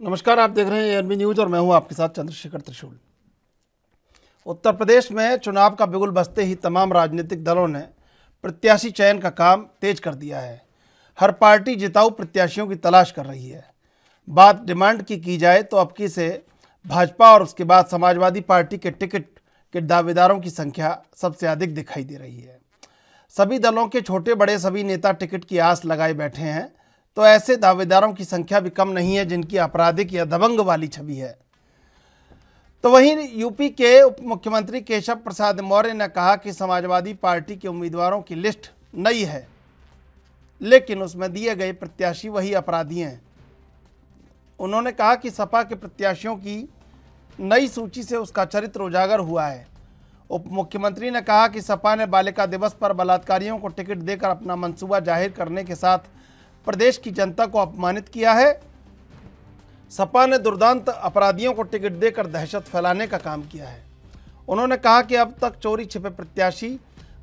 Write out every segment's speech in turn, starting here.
नमस्कार, आप देख रहे हैं एएनबी न्यूज और मैं हूं आपके साथ चंद्रशेखर त्रिशूल। उत्तर प्रदेश में चुनाव का बिगुल बजते ही तमाम राजनीतिक दलों ने प्रत्याशी चयन का काम तेज कर दिया है। हर पार्टी जिताऊ प्रत्याशियों की तलाश कर रही है। बात डिमांड की जाए तो अब की से भाजपा और उसके बाद समाजवादी पार्टी के टिकट के दावेदारों की संख्या सबसे अधिक दिखाई दे रही है। सभी दलों के छोटे बड़े सभी नेता टिकट की आस लगाए बैठे हैं, तो ऐसे दावेदारों की संख्या भी कम नहीं है जिनकी आपराधिक या दबंग वाली छवि है। तो वहीं यूपी के उप मुख्यमंत्री केशव प्रसाद मौर्य ने कहा कि समाजवादी पार्टी के उम्मीदवारों की लिस्ट नई है, लेकिन उसमें दिए गए प्रत्याशी वही अपराधी हैं। उन्होंने कहा कि सपा के प्रत्याशियों की नई सूची से उसका चरित्र उजागर हुआ है। उप मुख्यमंत्री ने कहा कि सपा ने बालिका दिवस पर बलात्कारियों को टिकट देकर अपना मंसूबा जाहिर करने के साथ प्रदेश की जनता को अपमानित किया है। सपा ने दुर्दांत अपराधियों को टिकट देकर दहशत फैलाने का काम किया है। उन्होंने कहा कि अब तक चोरी छिपे प्रत्याशी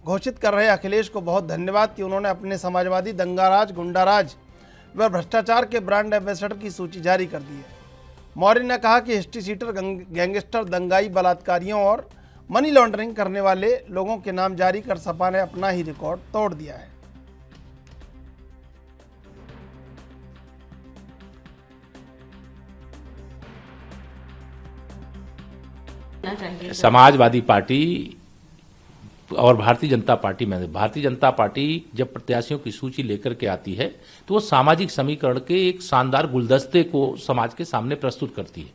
घोषित कर रहे अखिलेश को बहुत धन्यवाद कि उन्होंने अपने समाजवादी दंगाराज, गुंडाराज व भ्रष्टाचार के ब्रांड एम्बेसडर की सूची जारी कर दी है। मौर्य ने कहा कि हिस्ट्री सीटर, गैंगस्टर, दंगाई, बलात्कारियों और मनी लॉन्ड्रिंग करने वाले लोगों के नाम जारी कर सपा ने अपना ही रिकॉर्ड तोड़ दिया है। समाजवादी पार्टी और भारतीय जनता पार्टी में, भारतीय जनता पार्टी जब प्रत्याशियों की सूची लेकर के आती है तो वो सामाजिक समीकरण के एक शानदार गुलदस्ते को समाज के सामने प्रस्तुत करती है।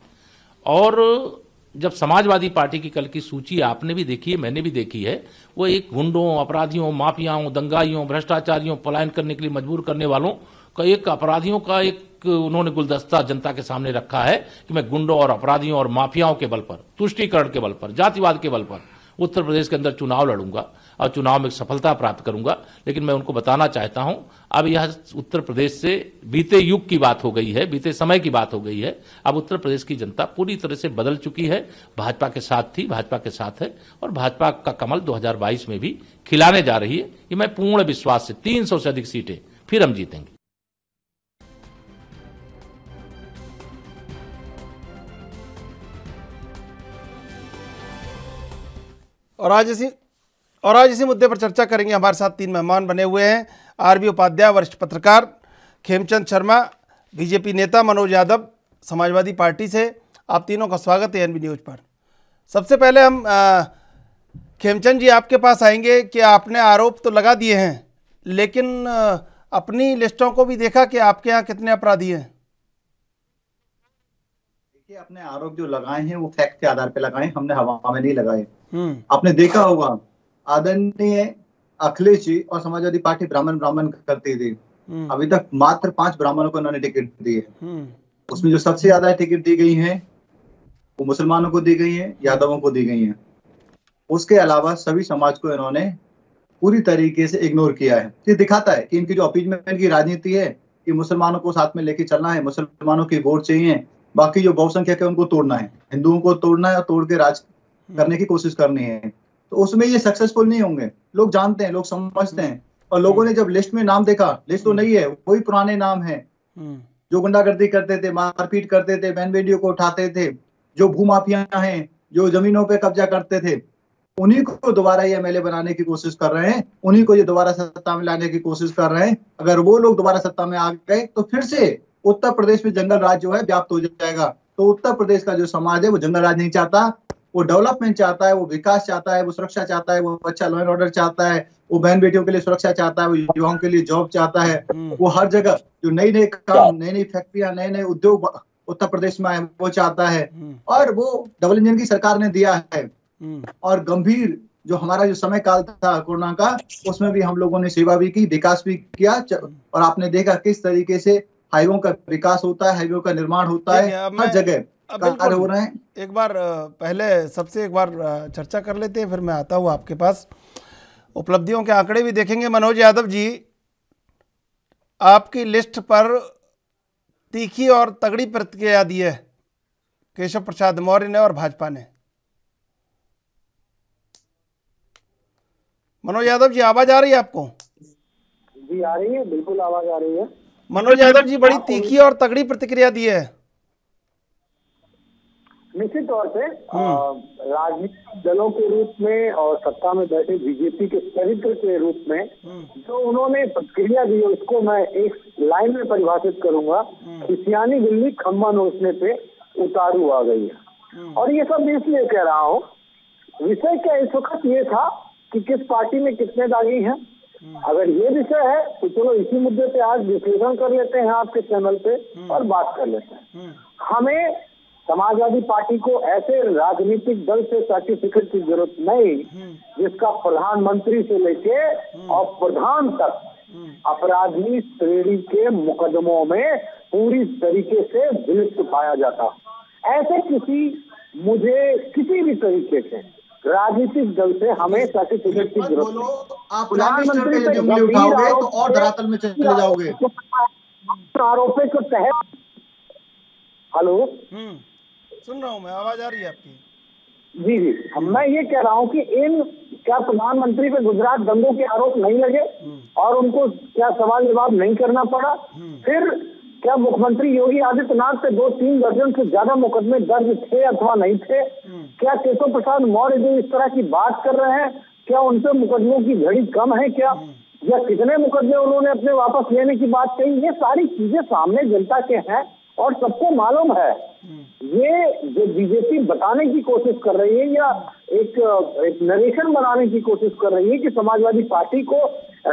और जब समाजवादी पार्टी की कल की सूची आपने भी देखी है, मैंने भी देखी है, वो एक गुंडों, अपराधियों, माफियाओं, दंगाइयों, भ्रष्टाचारियों, पलायन करने के लिए मजबूर करने वालों का एक अपराधियों का एक उन्होंने गुलदस्ता जनता के सामने रखा है कि मैं गुंडों और अपराधियों और माफियाओं के बल पर, तुष्टीकरण के बल पर, जातिवाद के बल पर उत्तर प्रदेश के अंदर चुनाव लड़ूंगा और चुनाव में सफलता प्राप्त करूंगा। लेकिन मैं उनको बताना चाहता हूं, अब यह उत्तर प्रदेश से बीते युग की बात हो गई है, बीते समय की बात हो गई है। अब उत्तर प्रदेश की जनता पूरी तरह से बदल चुकी है। भाजपा के साथ थी, भाजपा के साथ है और भाजपा का कमल 2022 में भी खिलाने जा रही है। ये मैं पूर्ण विश्वास से 300 से अधिक सीटें फिर हम जीतेंगे। और आज इसी मुद्दे पर चर्चा करेंगे। हमारे साथ तीन मेहमान बने हुए हैं। आरबी उपाध्याय, वरिष्ठ पत्रकार, खेमचंद शर्मा, बीजेपी नेता, मनोज यादव, समाजवादी पार्टी से। आप तीनों का स्वागत है एएनबी न्यूज पर। सबसे पहले हम खेमचंद जी आपके पास आएंगे कि आपने आरोप तो लगा दिए हैं, लेकिन अपनी लिस्टों को भी देखा कि आपके यहाँ कितने अपराधी हैं? देखिए, अपने आरोप जो लगाए हैं वो फैक्ट के आधार पे लगाए, हमने हवा में नहीं लगाए। आपने देखा होगा आदरणीय अखिलेश जी और समाजवादी पार्टी ब्राह्मण करती थी। अभी तक मात्र 5 ब्राह्मणों को इन्होंने टिकट दी है। उसमें जो सबसे ज्यादा टिकट दी गई है वो मुसलमानों को दी गई है, यादवों को दी गई है। उसके अलावा सभी समाज को इन्होंने पूरी तरीके से इग्नोर किया है। ये दिखाता है कि इनकी जो अपीजमेंट की राजनीति है कि मुसलमानों को साथ में लेके चलना है, मुसलमानों की वोट चाहिए, बाकी जो बहुसंख्यक है उनको तोड़ना है, हिंदुओं को तोड़ना है और तोड़ के राज करने की कोशिश करनी है। तो उसमें ये सक्सेसफुल नहीं होंगे। लोग जानते हैं, लोग समझते हैं। और लोगों ने जब लिस्ट में नाम देखा, लिस्ट तो नहीं है, वही पुराने नाम है जो गुंडागर्दी करते थे, मारपीट करते थे, बैन वीडियो को उठाते थे, जो भूमाफिया हैं, जो जमीनों पे कब्जा करते थे, उन्हीं को दोबारा ये एमएलए बनाने की कोशिश कर रहे हैं, उन्हीं को ये दोबारा सत्ता में लाने की कोशिश कर रहे हैं। अगर वो लोग दोबारा सत्ता में आ गए तो फिर से उत्तर प्रदेश में जंगल राज जो है व्याप्त हो जाएगा। तो उत्तर प्रदेश का जो समाज है वो जंगल राज नहीं चाहता, वो डेवलपमेंट चाहता है, वो विकास चाहता है, वो सुरक्षा चाहता है, वो अच्छा लॉ एंड ऑर्डर चाहता है, वो बहन बेटियों के लिए सुरक्षा चाहता है, वो युवाओं के लिए जॉब चाहता है। वो हर जगह जो नई काम, नई फैक्ट्रियां, नए उद्योग उत्तर प्रदेश में आए वो चाहता है। और वो डबल इंजन की सरकार ने दिया है। और गंभीर जो हमारा जो समय काल था कोरोना का, उसमें भी हम लोगों ने सेवा भी की, विकास भी किया। और आपने देखा किस तरीके से हाईवे का विकास होता है, हाईवे का निर्माण होता है, हर जगह कार्य हो रहे हैं। एक बार पहले सबसे एक बार चर्चा कर लेते हैं, फिर मैं आता हूँ आपके पास। उपलब्धियों के आंकड़े भी देखेंगे। मनोज यादव जी, आपकी लिस्ट पर तीखी और तगड़ी प्रतिक्रिया दी है केशव प्रसाद मौर्य ने और भाजपा ने। मनोज यादव जी, आवाज आ रही है आपको? जी आ रही है, बिल्कुल आवाज आ रही है। मनोज यादव जी, बड़ी तीखी और तगड़ी प्रतिक्रिया दी है। निश्चित तौर से राजनीतिक दलों के रूप में और सत्ता में बैठे बीजेपी के चरित्र के रूप में जो उन्होंने प्रतिक्रिया दी उसको मैं एक लाइन में परिभाषित करूंगा, खिसियानी बिल्ली खम्बा नोचने पे उतारू आ गई है। और ये सब इसलिए कह रहा हूँ, विषय क्या इस वक्त ये था कि किस पार्टी में कितने दागी हैं। अगर ये विषय है तो चलो इसी मुद्दे पे आज विश्लेषण कर लेते हैं आपके चैनल पे और बात कर लेते हैं। हमें समाजवादी पार्टी को ऐसे राजनीतिक दल से सर्टिफिकेट की जरूरत नहीं जिसका प्रधानमंत्री से लेके और प्रधान तक अपराधी श्रेणी के मुकदमों में पूरी तरीके से विलुप्त पाया जाता। ऐसे मुझे किसी भी तरीके से राजनीतिक दल से हमें सर्टिफिकेट की जरूरत नहीं। आप प्रधानमंत्री पे जब उठाओगे तो और धरातल में चले जाओगे। आरोपों के तहत हेलो सुन रहा हूँ मैं, आवाज आ रही है आपकी। जी जी, मैं ये कह रहा हूँ कि क्या प्रधानमंत्री पे गुजरात दंगों के आरोप नहीं लगे और उनको क्या सवाल जवाब नहीं करना पड़ा? फिर क्या मुख्यमंत्री योगी आदित्यनाथ पे 2-3 दर्जन से ज्यादा मुकदमे दर्ज थे अथवा नहीं थे? क्या केशव प्रसाद मौर्य जो इस तरह की बात कर रहे हैं, क्या उनसे मुकदमों की झड़ी कम है क्या? या कितने मुकदमे उन्होंने अपने वापस लेने की बात कही? ये सारी चीजें सामने जनता के हैं और सबको मालूम है। ये जो बीजेपी बताने की कोशिश कर रही है या एक नरेशन बनाने की कोशिश कर रही है कि समाजवादी पार्टी को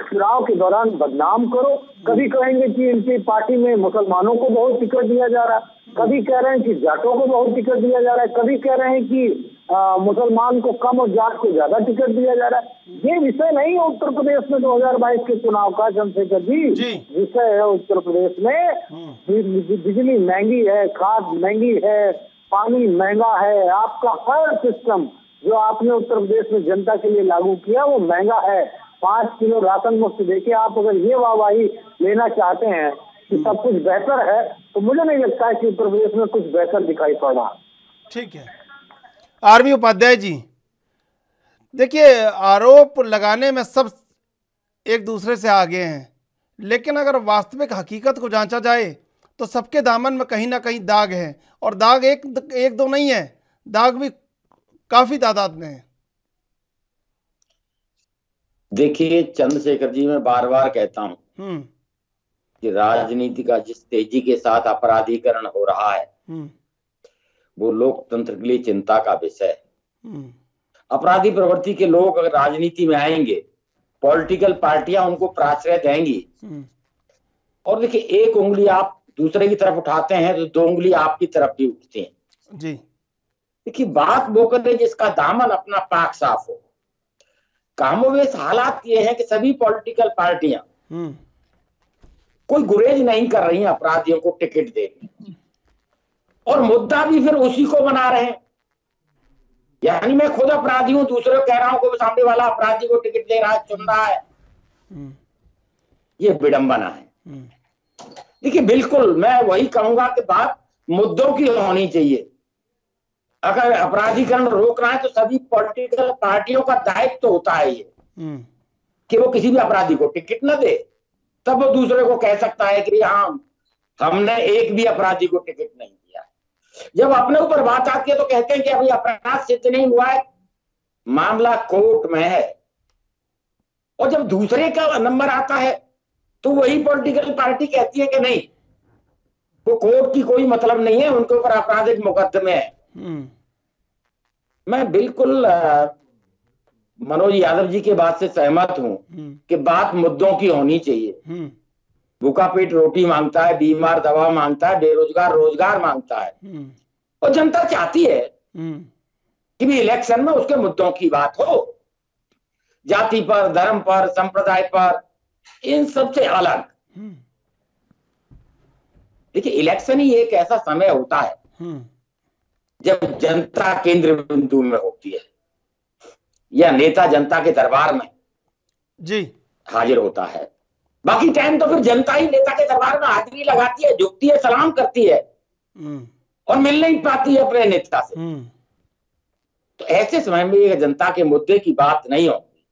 चुनाव के दौरान बदनाम करो। कभी कहेंगे कि इनकी पार्टी में मुसलमानों को बहुत टिकट दिया जा रहा है, कभी कह रहे हैं कि जाटों को बहुत टिकट दिया जा रहा है, कभी कह रहे हैं कि मुसलमान को कम और जाट को ज्यादा टिकट दिया जा रहा है। ये विषय नहीं है उत्तर प्रदेश में 2022 के चुनाव का चंद्रशेखर जी। विषय है उत्तर प्रदेश में बिजली महंगी है, खाद महंगी है, पानी महंगा है, आपका हर सिस्टम जो आपने उत्तर प्रदेश में जनता के लिए लागू किया वो महंगा है। 5 किलो राशन मुफ्त देके आप अगर ये वाहवाही लेना चाहते हैं कि सब कुछ बेहतर है तो मुझे नहीं लगता है कि उत्तर प्रदेश में कुछ बेहतर दिखाई पड़ रहा। ठीक है, आरबी उपाध्याय जी, देखिए आरोप लगाने में सब एक दूसरे से आगे हैं, लेकिन अगर वास्तविक हकीकत को जांचा जाए तो सबके दामन में कहीं ना कहीं दाग है, और दाग एक दो नहीं है, दाग भी काफी तादाद में है। देखिए चंद्रशेखर जी, मैं बार बार कहता हूं कि राजनीति का जिस तेजी के साथ अपराधीकरण हो रहा है वो लोकतंत्र के लिए चिंता का विषय है। अपराधी प्रवृत्ति के लोग अगर राजनीति में आएंगे, पॉलिटिकल पार्टियां उनको प्राश्रय देंगी, और देखिए एक उंगली आप दूसरे की तरफ उठाते हैं तो 2 उंगली आपकी तरफ भी उठती हैं जी। देखिए बात वो करे जिसका दामन अपना पाक साफ हो। कामोवेश हालात ये है कि सभी पॉलिटिकल पार्टियां कोई गुरेज नहीं कर रही हैं अपराधियों को टिकट देने, और मुद्दा भी फिर उसी को बना रहे हैं। यानी मैं खुद अपराधी हूं, दूसरे को कह रहा हूं कि सामने वाला अपराधी को टिकट दे रहा है, चुन रहा है। ये विडंबना है। देखिए बिल्कुल मैं वही कहूंगा कि बात मुद्दों की होनी चाहिए। अगर अपराधीकरण रोकना है तो सभी पॉलिटिकल पार्टियों का दायित्व तो होता है ये कि वो किसी भी अपराधी को टिकट न दे, तब वो दूसरे को कह सकता है कि हाँ हमने एक भी अपराधी को टिकट नहीं दिया। जब अपने ऊपर बात आती है तो कहते हैं कि अभी अपराध सिद्ध नहीं हुआ है, मामला कोर्ट में है, और जब दूसरे का नंबर आता है तो वही पॉलिटिकल पार्टी कहती है कि नहीं वो कोर्ट की कोई मतलब नहीं है, उनके ऊपर आपराधिक मुकदमे है। मैं बिल्कुल मनोज यादव जी के बात से सहमत हूं कि बात मुद्दों की होनी चाहिए। भूखा पेट रोटी मांगता है, बीमार दवा मांगता है, बेरोजगार रोजगार मांगता है, और जनता चाहती है कि भी इलेक्शन में उसके मुद्दों की बात हो, जाति पर, धर्म पर, संप्रदाय पर, इन सबसे अलग। देखिए इलेक्शन ही एक ऐसा समय होता है जब जनता केंद्र बिंदु में होती है, या नेता जनता के दरबार में जी हाजिर होता है। बाकी टाइम तो फिर जनता ही नेता के दरबार में हाजिरी लगाती है, झुकती है, सलाम करती है और मिल नहीं पाती है अपने नेता से। तो ऐसे समय में ये जनता के मुद्दे की बात नहीं होगी,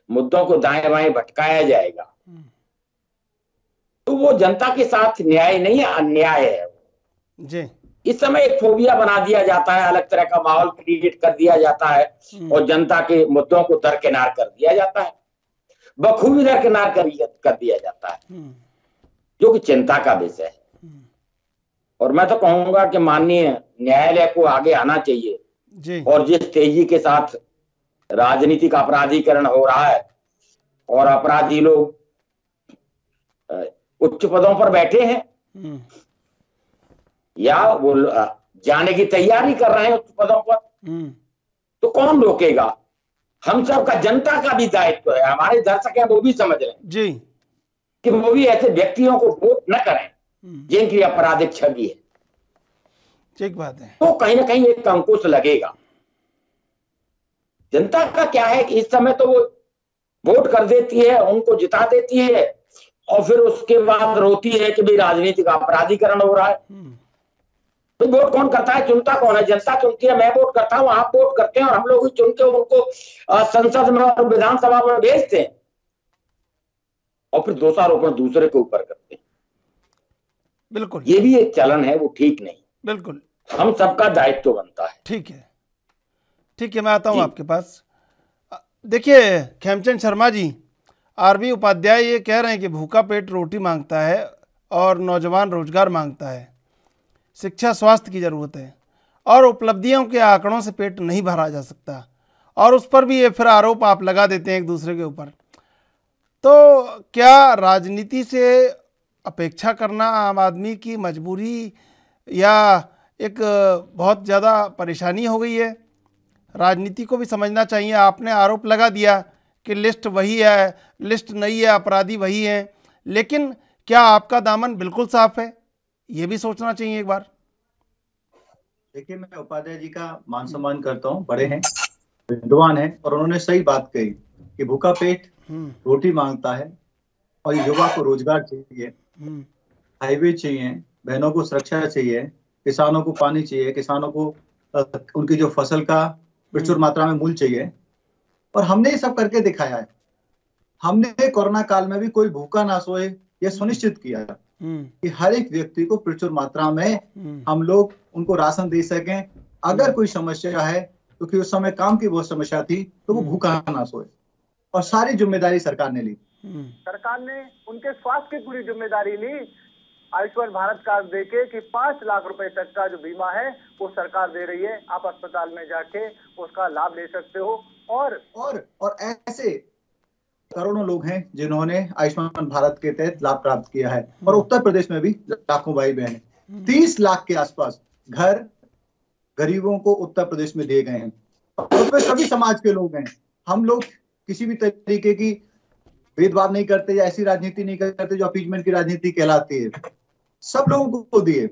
मुद्दों को दाएं बाएं भटकाया जाएगा, तो वो जनता के साथ न्याय नहीं है, अन्याय है। जी इस समय एक फोबिया बना दिया जाता है, अलग तरह का माहौल क्रिएट कर दिया जाता है और जनता के मुद्दों को दरकिनार कर दिया जाता है, बखूबी दरकिनार कर दिया जाता है, जो कि चिंता का विषय है। और मैं तो कहूंगा कि माननीय न्यायालय को आगे आना चाहिए जी। और जिस तेजी के साथ राजनीतिक अपराधीकरण हो रहा है और अपराधी लोग उच्च पदों पर बैठे हैं या वो जाने की तैयारी कर रहे हैं उच्च पदों पर, तो कौन रोकेगा? हम सब का, जनता का भी दायित्व है, हमारे दर्शक हैं वो भी समझ रहे हैं जी कि वो भी ऐसे व्यक्तियों को वोट न करें जिनकी आपराधिक छवि है। ठीक बात है। तो कहीं ना कहीं एक अंकुश लगेगा। जनता का क्या है कि इस समय तो वो वोट कर देती है, उनको जिता देती है और फिर उसके बाद रोती है कि भाई राजनीतिक अपराधीकरण हो रहा है। तो वोट कौन करता है? चुनता कौन है? जनता चुनती है। मैं वोट करता हूं, आप वोट करते हैं और हम लोग ही चुन के उनको संसद में और विधानसभा में भेजते हैं और फिर दोषारोपण दूसरे के ऊपर करते हैं। बिल्कुल, ये भी एक चलन है, वो ठीक नहीं। बिल्कुल, हम सबका दायित्व बनता है। ठीक है, ठीक है। मैं आता हूं आपके पास। देखिए खेमचंद शर्मा जी, आरबी उपाध्याय ये कह रहे हैं कि भूखा पेट रोटी मांगता है और नौजवान रोजगार मांगता है, शिक्षा स्वास्थ्य की ज़रूरत है और उपलब्धियों के आंकड़ों से पेट नहीं भरा जा सकता, और उस पर भी ये फिर आरोप आप लगा देते हैं एक दूसरे के ऊपर। तो क्या राजनीति से अपेक्षा करना आम आदमी की मजबूरी या एक बहुत ज़्यादा परेशानी हो गई है? राजनीति को भी समझना चाहिए। आपने आरोप लगा दिया कि लिस्ट वही है, लिस्ट नहीं है, अपराधी वही हैं, लेकिन क्या आपका दामन बिल्कुल साफ है? ये भी सोचना चाहिए एक बार। देखिए, मैं उपाध्याय जी का मान सम्मान करता हूँ, बड़े हैं, विद्वान हैं और उन्होंने सही बात कही कि भूखा पेट रोटी मांगता है और युवा को रोजगार चाहिए, हाईवे चाहिए, बहनों को सुरक्षा चाहिए, किसानों को पानी चाहिए, किसानों को उनकी जो फसल का प्रचुर मात्रा में मूल्य चाहिए। और हमने ये सब करके दिखाया है। हमने कोरोना काल में भी कोई भूखा ना सोए ये सुनिश्चित किया कि हर एक व्यक्ति को प्रचुर मात्रा में हम लोग उनको राशन दे सकें। अगर कोई समस्या है, क्योंकि उस समय काम की बहुत समस्या थी, तो वो भूखा ना सोए, और सारी जिम्मेदारी सरकार ने ली। सरकार ने उनके स्वास्थ्य की पूरी जिम्मेदारी ली। आयुष्मान भारत कार्ड देके कि 5 लाख रुपए तक का जो बीमा है वो सरकार दे रही है, आप अस्पताल में जाके उसका लाभ ले सकते हो। और ऐसे करोड़ों लोग हैं जिन्होंने आयुष्मान भारत के तहत लाभ प्राप्त किया है, और उत्तर प्रदेश में भी लाखों भाई बहन, 30 लाख के आसपास घर गरीबों को उत्तर प्रदेश में दिए गए हैं, और उसमें सभी समाज के लोग हैं। हम लोग किसी भी तरीके की भेदभाव नहीं करते या ऐसी राजनीति नहीं करते जो अपीजमेंट की राजनीति कहलाती है। सब लोगों को दिए।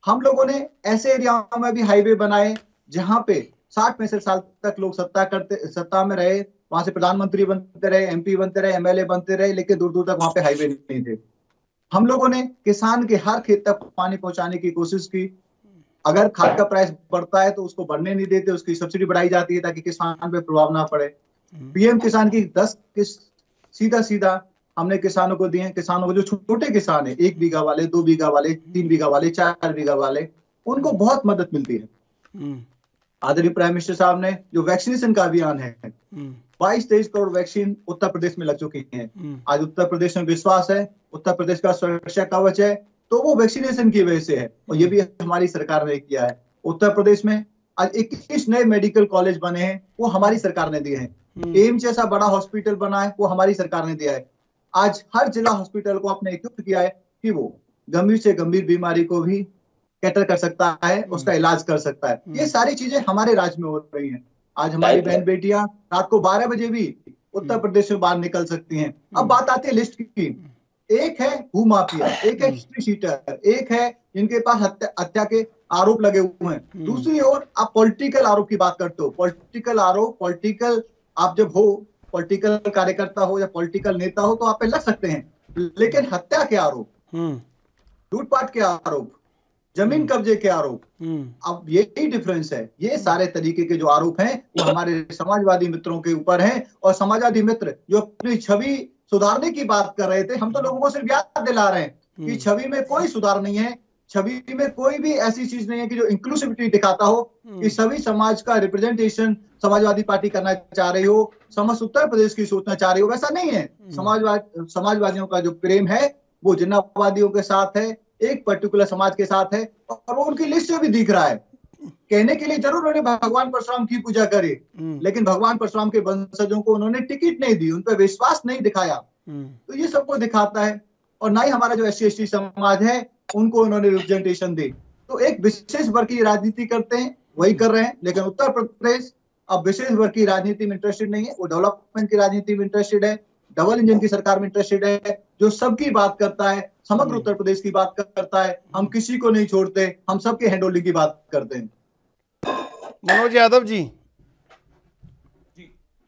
हम लोगों ने ऐसे एरियाओं में भी हाईवे बनाए जहां पे 60-65 साल तक लोग सत्ता में रहे, वहां से प्रधानमंत्री बनते रहे, एमपी बनते रहे, एमएलए बनते रहे, लेकिन दूर दूर तक वहां पे हाईवे नहीं थे। हम लोगों ने किसान के हर खेत तक पानी पहुंचाने की कोशिश की। अगर खाद का प्राइस बढ़ता है तो उसको बढ़ने नहीं देते, उसकी सब्सिडी बढ़ाई जाती है ताकि किसान पे प्रभाव ना पड़े। पीएम किसान की 10 किस्त सीधा हमने किसानों को दिए। किसानों को, जो छोटे किसान है, 1 बीघा वाले, 2 बीघा वाले, 3 बीघा वाले, 4 बीघा वाले, उनको बहुत मदद मिलती है। आदरणीय प्राइम मिनिस्टर साहब ने जो वैक्सीनेशन का अभियान है, 22-23 करोड़ वैक्सीन उत्तर प्रदेश में लग चुकी है। आज उत्तर प्रदेश में विश्वास है, उत्तर प्रदेश का सुरक्षा कवच है, तो वो वैक्सीनेशन की वजह से है, और ये भी हमारी सरकार ने किया है। उत्तर प्रदेश में आज 21 नए मेडिकल कॉलेज बने हैं, वो हमारी सरकार ने दिए हैं। एम्स जैसा बड़ा हॉस्पिटल बना है, वो हमारी सरकार ने दिया है। आज हर जिला हॉस्पिटल को अपने इक्विप किया है कि वो गंभीर से गंभीर बीमारी को भी कैटर कर सकता है, उसका इलाज कर सकता है। ये सारी चीजें हमारे राज्य में हो रही हैं। आज हमारी बहन बेटियां रात को 12 बजे भी उत्तर प्रदेश से बाहर निकल सकती हैं। अब बात आती है लिस्ट की। एक है भूमाफिया, एक है हिस्ट्री शीटर, एक है जिनके पास हत्या के आरोप लगे हुए हैं। दूसरी ओर आप पॉलिटिकल आरोप की बात करते हो। पॉलिटिकल आरोप, आप जब हो पॉलिटिकल कार्यकर्ता हो या पॉलिटिकल नेता हो तो आप पे लग सकते हैं, लेकिन हत्या के आरोप, लूटपाट के आरोप, जमीन कब्जे के आरोप, अब यही डिफरेंस है। ये सारे तरीके के जो आरोप हैं वो हमारे समाजवादी मित्रों के ऊपर हैं, और समाजवादी मित्र जो अपनी छवि सुधारने की बात कर रहे थे, हम तो लोगों को सिर्फ याद दिला रहे हैं कि छवि में कोई सुधार नहीं है। छवि में कोई भी ऐसी चीज नहीं है कि जो इंक्लूसिविटी दिखाता हो कि सभी समाज का रिप्रेजेंटेशन समाजवादी पार्टी करना चाह रही हो, समस्त उत्तर प्रदेश की सोचना चाह रही हो। वैसा नहीं है। समाजवादियों का जो प्रेम है वो जिन्नावादियों के साथ है, एक पर्टिकुलर समाज के साथ है, और वो उनकी लिस्ट से भी दिख रहा है। कहने के लिए जरूर उन्होंने भगवान परशुराम की पूजा करी, लेकिन भगवान परशुराम के वंशजों को उन्होंने टिकट नहीं दी, उन पर विश्वास नहीं दिखाया। तो ये सबको दिखाता है। और ना ही हमारा जो SC/ST समाज है उनको उन्होंने रिप्रेजेंटेशन दी। तो एक विशेष वर्ग की राजनीति करते हैं, वही कर रहे हैं। लेकिन उत्तर प्रदेश अब विशेष वर्ग की राजनीति में इंटरेस्टेड नहीं है, वो डेवलपमेंट की राजनीति में इंटरेस्टेड है, डबल इंजन की सरकार में इंटरेस्टेड है, जो सबकी बात करता है, समग्र उत्तर प्रदेश की बात करता है। हम किसी को नहीं छोड़ते, हम सबके हैंड होल्डिंग की बात करते हैं। मनोज यादव जी,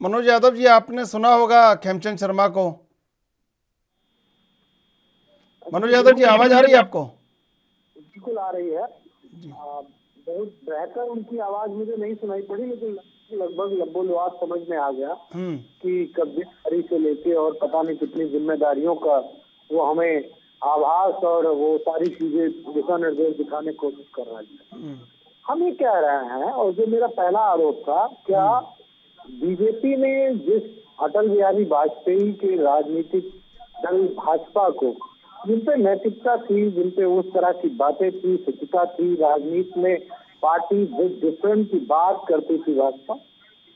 मनोज यादव जी, आपने सुना होगा खेमचंद शर्मा को। मनोज यादव जी, आवाज आ रही है आपको? बिल्कुल आ रही है। बहुत बेहतर उनकी आवाज मुझे नहीं सुनाई पड़ी, लेकिन लगभग लब्बो-लुआब समझ में आ गया कि कब्जेदारी से लेके और पता नहीं कितनी जिम्मेदारियों का वो हमें आभास और वो सारी चीजें दिशा निर्देश दिखाने की कोशिश कर रहा है। हम ये कह रहे हैं, और जो मेरा पहला आरोप था, क्या बीजेपी ने जिस अटल बिहारी वाजपेयी के राजनीतिक दल भाजपा को, जिन पे नैतिकता थी, जिन पे उस तरह की बातें थी, शुचिता थी, राजनीति में पार्टी विद डिफरेंट की बात करती थी भाजपा,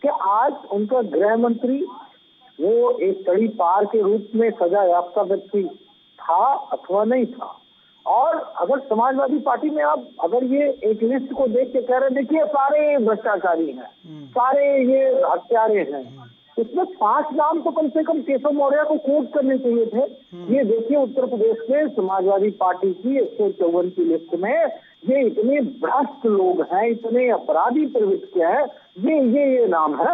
क्या आज उनका गृह मंत्री वो एक कड़ी पार के रूप में सजा याफ्ता व्यक्ति था अथवा नहीं था? और अगर समाजवादी पार्टी में आप अगर ये एक लिस्ट को देख के कह रहे हैं देखिए सारे भ्रष्टाचारी हैं, सारे ये हत्यारे हैं, इसमें 5 नाम तो कम से कम केशव मौर्य को कोट करने चाहिए थे। ये देखिए उत्तर प्रदेश में समाजवादी पार्टी की 154 की लिस्ट में ये इतने भ्रष्ट लोग हैं, इतने अपराधी प्रवृत्ति के हैं, ये नाम है।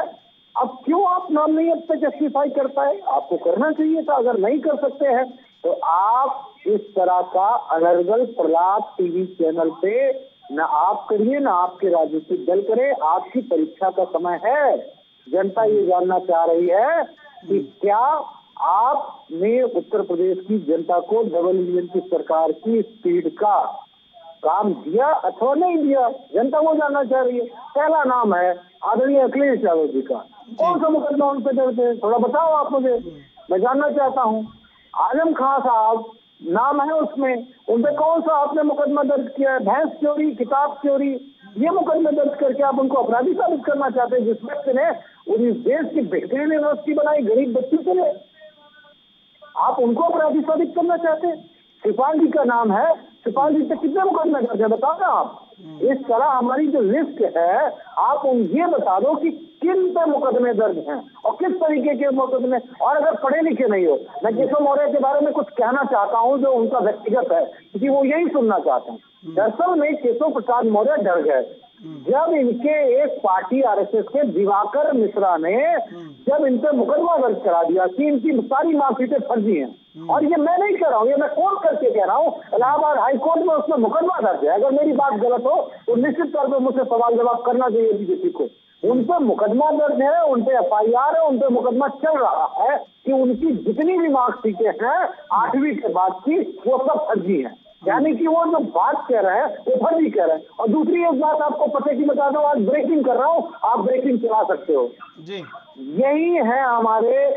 अब क्यों आप नाम नहीं अब तक जस्टिफाई कर पाए? आपको करना चाहिए था। अगर नहीं कर सकते हैं तो आप इस तरह का अनर्गल प्रलाप टीवी चैनल पे न आप करिए, न आपके राजनीतिक दल करे। आपकी परीक्षा का समय है। जनता ये जानना चाह रही है कि क्या आपने उत्तर प्रदेश की जनता को डबल इंजन की सरकार की स्पीड का काम दिया अथवा नहीं दिया। जनता वो जानना चाह रही है। पहला नाम है आदरणीय अखिलेश यादव जी का। कौन सा मुकदमा उन पे दर्ज है? थोड़ा बताओ आप मुझे, मैं जानना चाहता हूँ। आजम खान साहब नाम है उसमें, उन पे कौन सा आपने मुकदमा दर्ज किया है? भैंस चोरी, किताब चोरी, ये मुकदमे दर्ज करके आप उनको अपराधी साबित करना चाहते हैं, जिस व्यक्ति ने इस देश की बेहतरीन यूनिवर्सिटी बनाई गरीब बच्चों के लिए, आप उनको अपराधी साबित करना चाहते हैं। शिवपाल जी का नाम है, शिवपाल जी पे कितने मुकदमे दर्ज है बताओ ना आप। इस तरह हमारी जो लिस्ट है, आप ये बता दो कि किन पे मुकदमे दर्ज हैं और किस तरीके के मुकदमे। और अगर पढ़े लिखे नहीं हो, मैं केशव मौर्य के बारे में कुछ कहना चाहता हूं जो उनका व्यक्तिगत है, क्योंकि वो यही सुनना चाहते हैं। दरअसल में केशव प्रसाद मौर्य डर गए जब इनके एक पार्टी RSS के दिवाकर मिश्रा ने जब इन पे मुकदमा दर्ज करा दिया कि इनकी सारी मार्कशीटें फर्जी हैं। और ये मैं नहीं कह रहा हूँ, ये मैं कोर्ट करके कह रहा हूँ, इलाहाबाद हाईकोर्ट में उसमें मुकदमा दर्ज है। अगर मेरी बात गलत हो तो निश्चित तौर पर मुझसे सवाल जवाब करना चाहिए बीजेपी को। उन पे मुकदमा दर्ज है, उन पे FIR है, उन पे मुकदमा चल रहा है कि उनकी जितनी भी मार्कशीटें हैं 8वीं के बाद की वो सब फर्जी है। यानी कि वो जो बात कह रहे हैं वो फर्जी कह रहे हैं। और दूसरी एक बात आपको पते की बता दो, आज ब्रेकिंग कर रहा हूँ, आप ब्रेकिंग चला सकते हो जी। यही है हमारे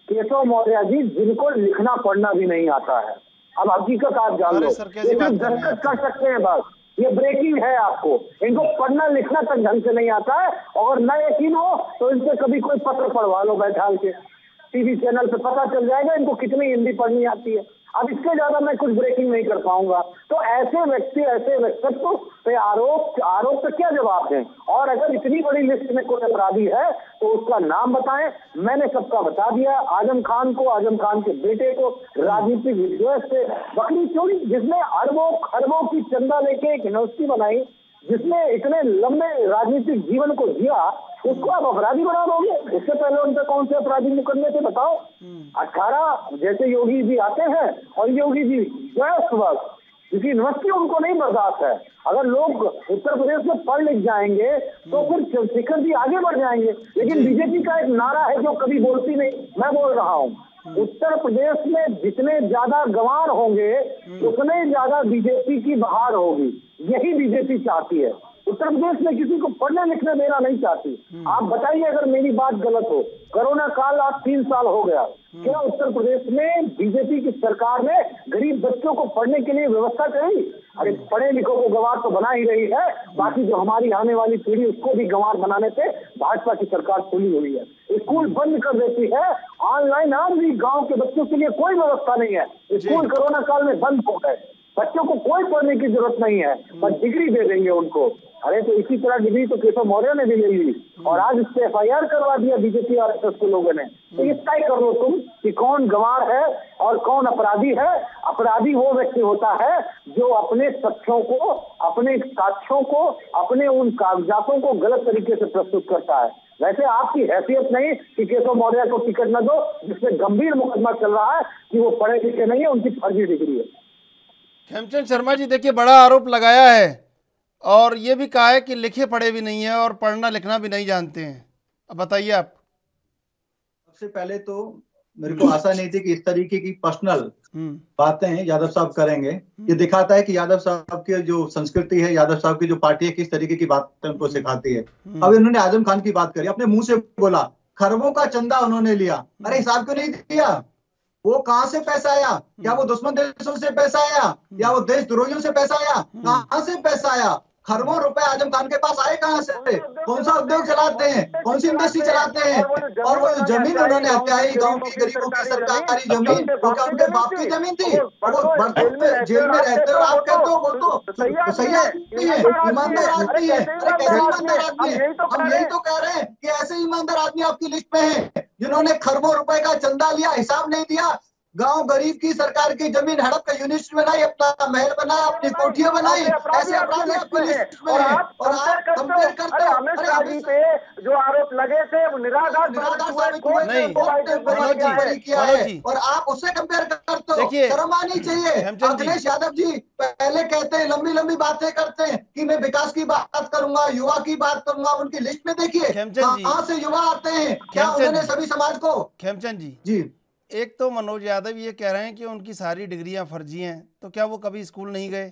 केशव मौर्य जी, जिनको लिखना पढ़ना भी नहीं आता है। अब हकीकत आप जान लो, दस्तखत कर सकते हैं बस, ये ब्रेकिंग है। आपको इनको पढ़ना लिखना तक ढंग से नहीं आता है। और न यकीन हो तो इनसे कभी कोई पत्र पढ़वा लो बैठाल के, टीवी चैनल पे पता चल जाएगा इनको कितनी हिंदी पढ़नी आती है। अब इससे ज्यादा मैं कुछ ब्रेकिंग नहीं कर पाऊंगा। तो ऐसे व्यक्ति, ऐसे व्यक्तित्व पे आरोप पे क्या जवाब दें? और अगर इतनी बड़ी लिस्ट में कोई अपराधी है तो उसका नाम बताएं। मैंने सबका बता दिया। आजम खान को, आजम खान के बेटे को राजनीतिक विद्वेष से बकरी चोरी, जिसने अरबों खरबों की चंदा लेके एक यूनिवर्सिटी बनाई, जिसने इतने लंबे राजनीतिक जीवन को जिया, उसको आप अपराधी बना दोगे? इससे पहले उन पे कौन से अपराधी मुकदमे थे बताओ? 18 जैसे योगी जी आते हैं और योगी जी व्यस्त वक्त, क्योंकि यूनिवर्सिटी उनको नहीं बर्दाश्त है। अगर लोग उत्तर प्रदेश में पढ़ लिख जाएंगे तो फिर शिखर जी आगे बढ़ जाएंगे। लेकिन बीजेपी का एक नारा है जो कभी बोलती नहीं, मैं बोल रहा हूँ, उत्तर प्रदेश में जितने ज्यादा गंवार होंगे उतने ज्यादा बीजेपी की बहार होगी। यही बीजेपी चाहती है। उत्तर प्रदेश में किसी को पढ़ने लिखने देना नहीं चाहती। आप बताइए अगर मेरी बात गलत हो। कोरोना काल आज 3 साल हो गया, क्या उत्तर प्रदेश में बीजेपी की सरकार ने गरीब बच्चों को पढ़ने के लिए व्यवस्था करी? अरे पढ़े लिखों को गंवार तो बना ही रही है, बाकी जो हमारी आने वाली पीढ़ी उसको भी गंवार बनाने पे भाजपा की सरकार खुली हुई है। स्कूल बंद कर देती है, ऑनलाइन आज भी गाँव के बच्चों के लिए कोई व्यवस्था नहीं है। स्कूल कोरोना काल में बंद हो गए, बच्चों को कोई पढ़ने की जरूरत नहीं है, पर डिग्री दे देंगे उनको। अरे तो इसी तरह डिग्री तो केशव मौर्य ने भी ले ली और आज इससे FIR करवा दिया बीजेपी और RSS के लोगों ने। तो ये तय कर लो तुम कि कौन गंवार है और कौन अपराधी है। अपराधी वो व्यक्ति होता है जो अपने तथ्यों को, अपने साक्ष्यों को, अपने उन कागजातों को गलत तरीके से प्रस्तुत करता है। वैसे आपकी हैसियत नहीं कि केशव मौर्य को टिकट न दो, जिसमें गंभीर मुकदमा चल रहा है कि वो पढ़े लिखे नहीं है, उनकी फर्जी डिग्री है। खेमचंद शर्मा जी, देखिए बड़ा आरोप लगाया है और ये भी कहा है कि लिखे पढ़े भी नहीं है और पढ़ना लिखना भी नहीं जानते हैं। अब बताइए आप। सबसे पहले तो मेरे को आशा नहीं थी कि इस तरीके की पर्सनल बातें यादव साहब करेंगे। ये दिखाता है कि यादव साहब की जो संस्कृति है, यादव साहब की जो पार्टी है, किस तरीके की बातें उनको सिखाती है। अब इन्होंने आजम खान की बात करी, अपने मुंह से बोला खरबों का चंदा उन्होंने लिया। अरे हिसाब क्यों नहीं दिया? वो कहां से पैसा आया? क्या वो दुश्मन देशों से पैसा आया या वो देशद्रोहियों से पैसा आया? कहां से पैसा आया? खरबों रुपए आजम खान के पास आए कहां से? कौन सा उद्योग चलाते हैं? कौन सी इंडस्ट्री चलाते हैं? और वो जो जमीन उन्होंने हत्याई गांव की गरीबों की सरकारी जमीन, वो क्या उनके बाप की जमीन थी? वो बर्तन जेल में रहते हो आप कहते हो वो तो सही आदमी है, ईमानदार आदमी है। अरे कैसे ईमानदार आदमी है? हम यही तो कह रहे हैं कि ऐसे ईमानदार आदमी आपकी लिस्ट में है जिन्होंने खरबों रुपए का चंदा लिया, हिसाब नहीं दिया, गांव गरीब की सरकार की जमीन हड़प कर यूनिवर्सिटी बनाई, अपना महल बनाया, अपनी कोठियां बनाई। ऐसे अपराधी आपकी लिस्ट में है और आप कंपेयर करते हो। अरे पे जो आरोप लगे थे वो निराधार साबित हुए किया है और आप उससे कंपेयर करते हो। शर्म आनी चाहिए। अखिलेश यादव जी पहले कहते हैं, लंबी लंबी बातें करते हैं कि मैं विकास की बात करूंगा, युवा की बात करूंगा। उनकी लिस्ट में देखिए कहां से युवा आते हैं, क्या उन्होंने सभी समाज को। खेमचंद जी, एक तो मनोज यादव ये कह रहे हैं कि उनकी सारी डिग्रियां फर्जी हैं, तो क्या वो कभी स्कूल नहीं गए?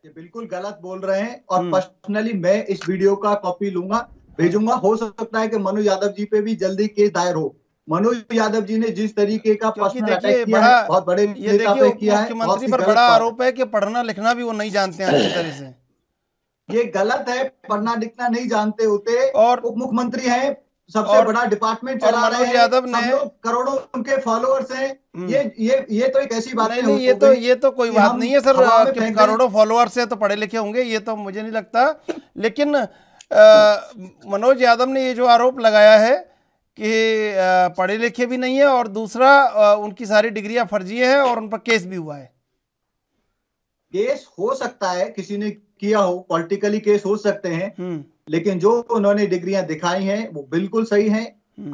ये बिल्कुल गलत बोल रहे हैं और पर्सनली मैं इस वीडियो का कॉपी लूंगा, भेजूंगा। हो सकता है कि मनोज यादव जी पे भी जल्दी केस दायर हो। मनोज यादव जी ने जिस तरीके का पर्सनल अटैक किया है, बहुत बड़े नेता पे किया है, मुख्यमंत्री पर बड़ा आरोप है कि पढ़ना लिखना भी वो नहीं जानते हैं अच्छी तरह से। ये गलत है, पढ़ना लिखना नहीं जानते होते और उप मुख्यमंत्री हैं, सबसे बड़ा डिपार्टमेंट चला रहे हैं, यादव ने करोड़ों उनके फॉलोअर्स हैं। ये तो एक ऐसी बात नहीं, ये तो कोई बात नहीं है सर कि करोड़ों फॉलोअर्स हैं तो पढ़े लिखे होंगे, ये तो मुझे नहीं लगता। लेकिन मनोज यादव ने ये जो आरोप लगाया है कि पढ़े लिखे भी नहीं है और दूसरा उनकी सारी डिग्रियां फर्जी हैं और उन पर केस भी हुआ है। केस हो सकता है, किसी ने किया हो, पॉलिटिकली केस हो सकते हैं, लेकिन जो उन्होंने डिग्रियां दिखाई हैं वो बिल्कुल सही हैं।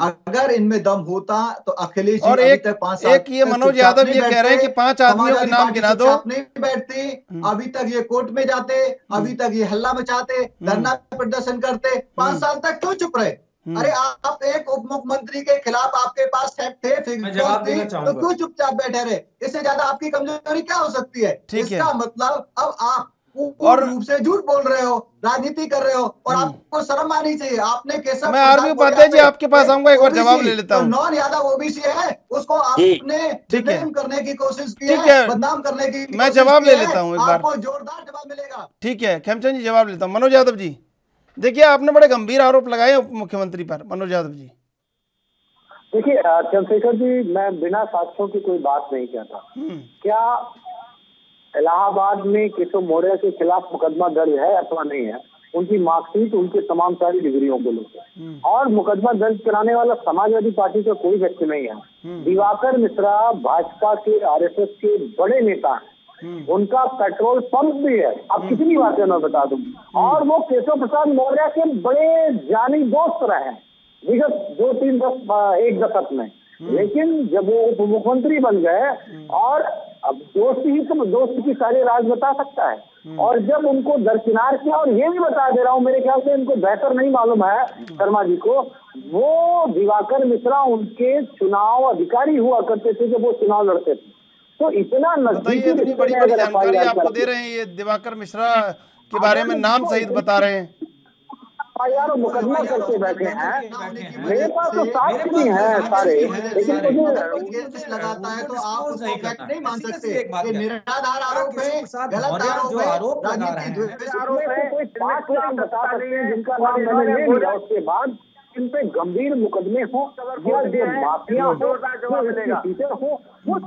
अगर इनमें दम होता तो अखिलेश और एक ये मनोज यादव ये कह रहे हैं कि 5 आदमियों के नाम गिना दो, नहीं बैठते, अभी तक ये कोर्ट में जाते, अभी तक ये हल्ला मचाते, धरना प्रदर्शन करते, 5 साल तक क्यों चुप रहे? अरे आप एक उप मुख्यमंत्री के खिलाफ आपके पास फैक्ट थे, तो क्यों चुपचाप बैठे रहे? इससे ज्यादा आपकी कमजोरी क्या हो सकती है? इसका मतलब अब आप और रूप से झूठ बोल रहे हो, राजनीति कर रहे हो और आपको शर्म आनी चाहिए। आपने केशव, मैं आरबी उपाध्याय जी आपके पास आऊंगा, एक बार जवाब ले लेता हूं। नॉन यादव ओबीसी है, उसको आपने डिफेम करने की कोशिश की है, बदनाम करने की। मैं जवाब ले लेता हूं एक बार, आपको जोरदार जवाब मिलेगा। ठीक है खेमचंद जी, जवाब लेता हूं। मनोज यादव जी, देखिए आपने बड़े गंभीर आरोप लगाए उप मुख्यमंत्री पर। मनोज यादव जी, देखिए चंद्रशेखर जी, मैं बिना साक्ष्यों की कोई बात नहीं कहता। क्या इलाहाबाद में केशव मौर्य के खिलाफ मुकदमा दर्ज है अथवा नहीं है, उनकी मार्कशीट, उनके तमाम सारी डिग्रियों को लेकर, और मुकदमा दर्ज कराने वाला समाजवादी पार्टी का कोई व्यक्ति नहीं है। दिवाकर मिश्रा भाजपा के RSS के बड़े नेता हैं, उनका पेट्रोल पंप भी है। अब कितनी बातें मैं बता दूं। और वो केशव प्रसाद मौर्य के बड़े जानी दोस्त रहे हैं विगत 1 दशक में। लेकिन जब वो उप मुख्यमंत्री बन गए, और अब दोस्त की सारी राज बता सकता है, और जब उनको दरकिनार किया, और ये भी बता दे रहा हूँ, मेरे ख्याल से इनको बेहतर नहीं मालूम है शर्मा जी को, वो दिवाकर मिश्रा उनके चुनाव अधिकारी हुआ करते थे जब वो चुनाव लड़ते थे। तो इतना बताइए, इतनी बड़ी बड़ी जानकारी आपको दे रहे हैं, ये दिवाकर मिश्रा के बारे में नाम सहित बता रहे हैं। यार मुकदमा करके बैठे हैं, मेरे पास तो साक्ष्य भी है सारे, लेकिन मुझे लगाता है तो आप उसको फैक्ट नहीं मान सकते। ये निराधार आरोप है, गलत आरोप है, राजनीतिक आरोप है। कोई 5 नाम बता सकते हैं जिनका नाम मैंने ले लिया, उसके बाद इन पे गंभीर मुकदमे हो या जो माफिया हो, वो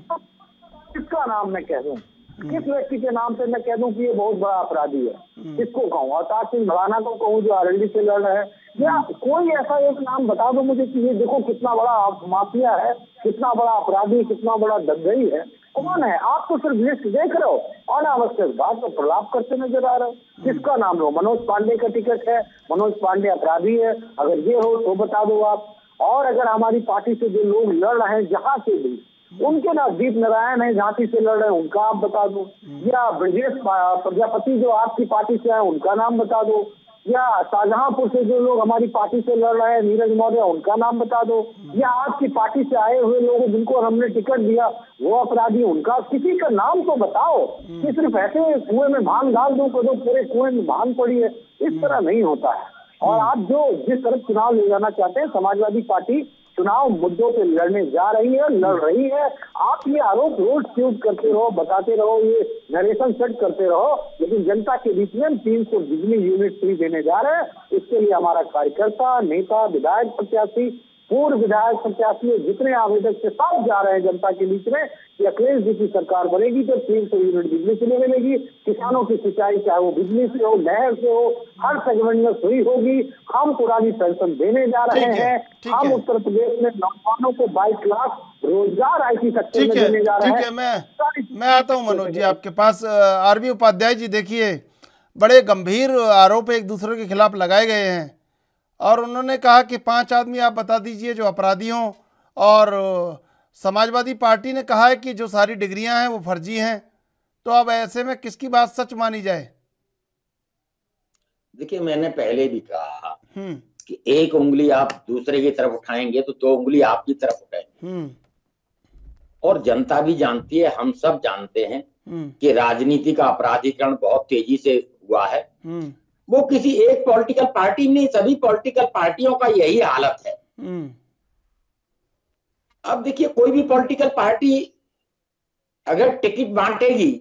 किसका नाम मैं कह दूं, किस व्यक्ति के नाम से मैं कह दूं कि ये बहुत बड़ा अपराधी है, किसको कहूँ? अवतार सिंह भड़ाना को कहूँ जो आरएलडी से लड़ रहे हैं, या कोई ऐसा एक नाम बता दो मुझे कि ये देखो कितना बड़ा माफिया है, कितना बड़ा अपराधी, कितना बड़ा दंगई है, कौन है? आप तो सिर्फ लिस्ट देख रहे हो, अनावश्यक बात को प्रलाप करते नजर आ रहे हो। किसका नाम लो? मनोज पांडे का टिकट है, मनोज पांडे अपराधी है, अगर ये हो तो बता दो आप। और अगर हमारी पार्टी से जो लोग लड़ रहे हैं जहां से भी, उनके नजदीक नारायण है झांसी से लड़ रहे हैं, उनका आप बता दो, या ब्रजेश प्रजापति जो आपकी पार्टी से है उनका नाम बता दो, या शाहजहांपुर से जो लोग हमारी पार्टी से लड़ रहे हैं नीरज मौर्य उनका नाम बता दो, या आपकी पार्टी से आए हुए लोग जिनको हमने टिकट दिया वो अपराधी, उनका किसी का नाम तो बताओ कि सिर्फ ऐसे कुएं में भांग डाल दो तो पूरे कुएं में भांग पड़ी है, इस तरह नहीं होता है। और आप जो जिस तरफ चुनाव ले जाना चाहते हैं, समाजवादी पार्टी चुनाव मुद्दों पे लड़ने जा रही है, लड़ रही है। आप ये आरोप रोज ट्यूट करते रहो, बताते रहो, ये नरेशन सेट करते रहो, लेकिन जनता के बीच में 300 बिजली यूनिट फ्री देने जा रहे हैं। इसके लिए हमारा कार्यकर्ता, नेता, विधायक प्रत्याशी, पूर्व विधायक प्रत्याशी, जितने आवेदक से सब जा रहे हैं जनता के बीच में कि अखिलेश जी की सरकार बनेगी तो 300 यूनिट बिजली फ्री मिलेगी, किसानों की सिंचाई चाहे वो बिजली से हो, नहर से हो, हर सेगमेंट में फ्री होगी। हम पुरानी पेंशन देने जा रहे हैं, हम उत्तर प्रदेश में नौजवानों को 22 लाख रोजगार आईटी सेक्टर में देने जा रहे हैं। मैं आता हूँ मनोज जी आपके पास। आरबी उपाध्याय जी, देखिए बड़े गंभीर आरोप एक दूसरे के खिलाफ लगाए गए हैं और उन्होंने कहा कि 5 आदमी आप बता दीजिए जो अपराधी हों, और समाजवादी पार्टी ने कहा है कि जो सारी डिग्रियां हैं वो फर्जी हैं। तो अब ऐसे में किसकी बात सच मानी जाए? देखिए, मैंने पहले भी कहा कि एक उंगली आप दूसरे की तरफ उठाएंगे तो 2 उंगली आपकी तरफ उठाएंगे। और जनता भी जानती है, हम सब जानते हैं कि राजनीति का अपराधीकरण बहुत तेजी से हुआ है। वो किसी एक पॉलिटिकल पार्टी में, सभी पॉलिटिकल पार्टियों का यही हालत है। अब देखिए, कोई भी पॉलिटिकल पार्टी अगर टिकट बांटेगी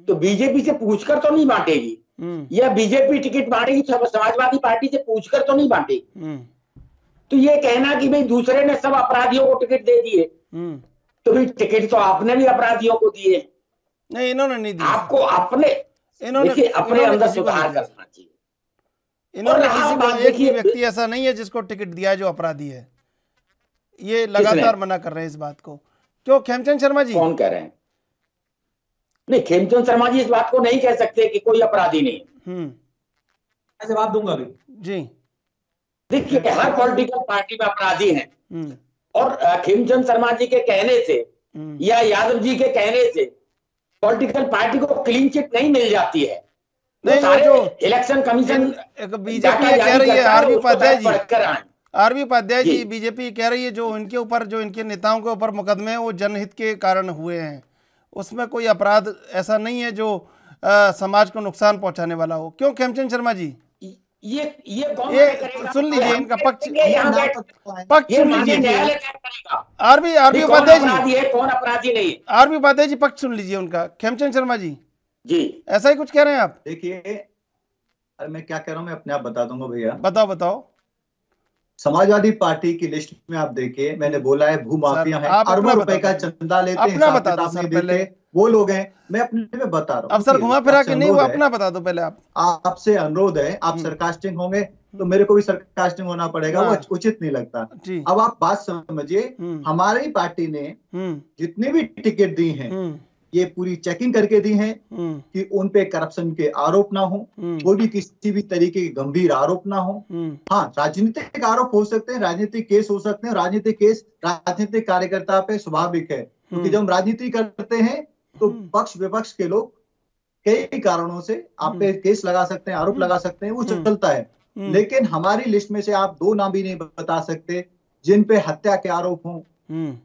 तो बीजेपी से पूछकर तो नहीं बांटेगी, या बीजेपी टिकट बांटेगी तो समाजवादी पार्टी से पूछकर तो नहीं बांटेगी। तो ये कहना कि भाई दूसरे ने सब अपराधियों को टिकट दे दिए, तो भाई टिकट तो आपने भी अपराधियों को दिए। नहीं, इन्होंने नहीं दिए। आपको अपने अपने अंदर सुधार करना चाहिए। इन्होंने किसी को, एक ही व्यक्ति ऐसा नहीं है जिसको टिकट दिया है जो अपराधी है। ये लगातार मना कर रहे हैं इस बात को। क्यों खेमचंद शर्मा जी? कौन कह रहे हैं? नहीं, खेमचंद शर्मा जी इस बात को नहीं कह सकते कि कोई अपराधी नहीं। मैं जवाब दूंगा अभी जी। देखिए, हर पॉलिटिकल पार्टी में अपराधी हैं, और खेमचंद शर्मा जी के कहने से या यादव जी के कहने से पॉलिटिकल पार्टी को क्लीन चिट नहीं मिल जाती है। नहीं, जो इलेक्शन कमीशन बीजेपी कह रही है, आरबी उपाध्याय जी बीजेपी कह रही है जो इनके ऊपर, जो इनके नेताओं के ऊपर मुकदमे हैं वो जनहित के कारण हुए हैं, उसमें कोई अपराध ऐसा नहीं है जो समाज को नुकसान पहुंचाने वाला हो। क्यों खेमचंद शर्मा जी? ये सुन लीजिए, इनका पक्ष सुन लीजिए। आरबी उपाध्याय जी, कौन अपराधी नहीं? आरबी उपाध्याय जी पक्ष सुन लीजिए उनका। खेमचंद शर्मा जी ऐसा ही कुछ कह रहे हैं आप? देखिए, अरे मैं क्या कह रहा हूँ मैं अपने आप बता दूंगा भैया। बताओ। समाजवादी पार्टी की लिस्ट में आप देखिए, मैंने बोला है भूमाफिया है, अरबों रुपए का चंदा लेते हैं, अपना बता दो सर पहले। वो लोग हैं, मैं अपने में बता रहा हूँ। अब सर घुमा फिरा के नहीं, वो अपना बता दो पहले आप। आपसे अनुरोध है, आप सरकास्टिक होंगे तो मेरे को भी सरकास्टिक होना पड़ेगा, वो उचित नहीं लगता। अब आप बात समझिए, हमारी पार्टी ने जितने भी टिकट दी हैं ये पूरी चेकिंग करके दी है कि उन पे करप्शन के आरोप ना हो, कोई भी किसी भी तरीके के गंभीर आरोप ना हो। हाँ, राजनीतिक आरोप हो सकते हैं, राजनीतिक केस हो सकते हैं, राजनीतिक केस राजनीतिक कार्यकर्ता पे स्वाभाविक है, क्योंकि जब हम राजनीति करते हैं तो पक्ष विपक्ष के लोग कई कारणों से आप पे केस लगा सकते हैं, आरोप लगा सकते हैं, वो चलता है। लेकिन हमारी लिस्ट में से आप 2 नाम भी नहीं बता सकते जिन पे हत्या के आरोप हों,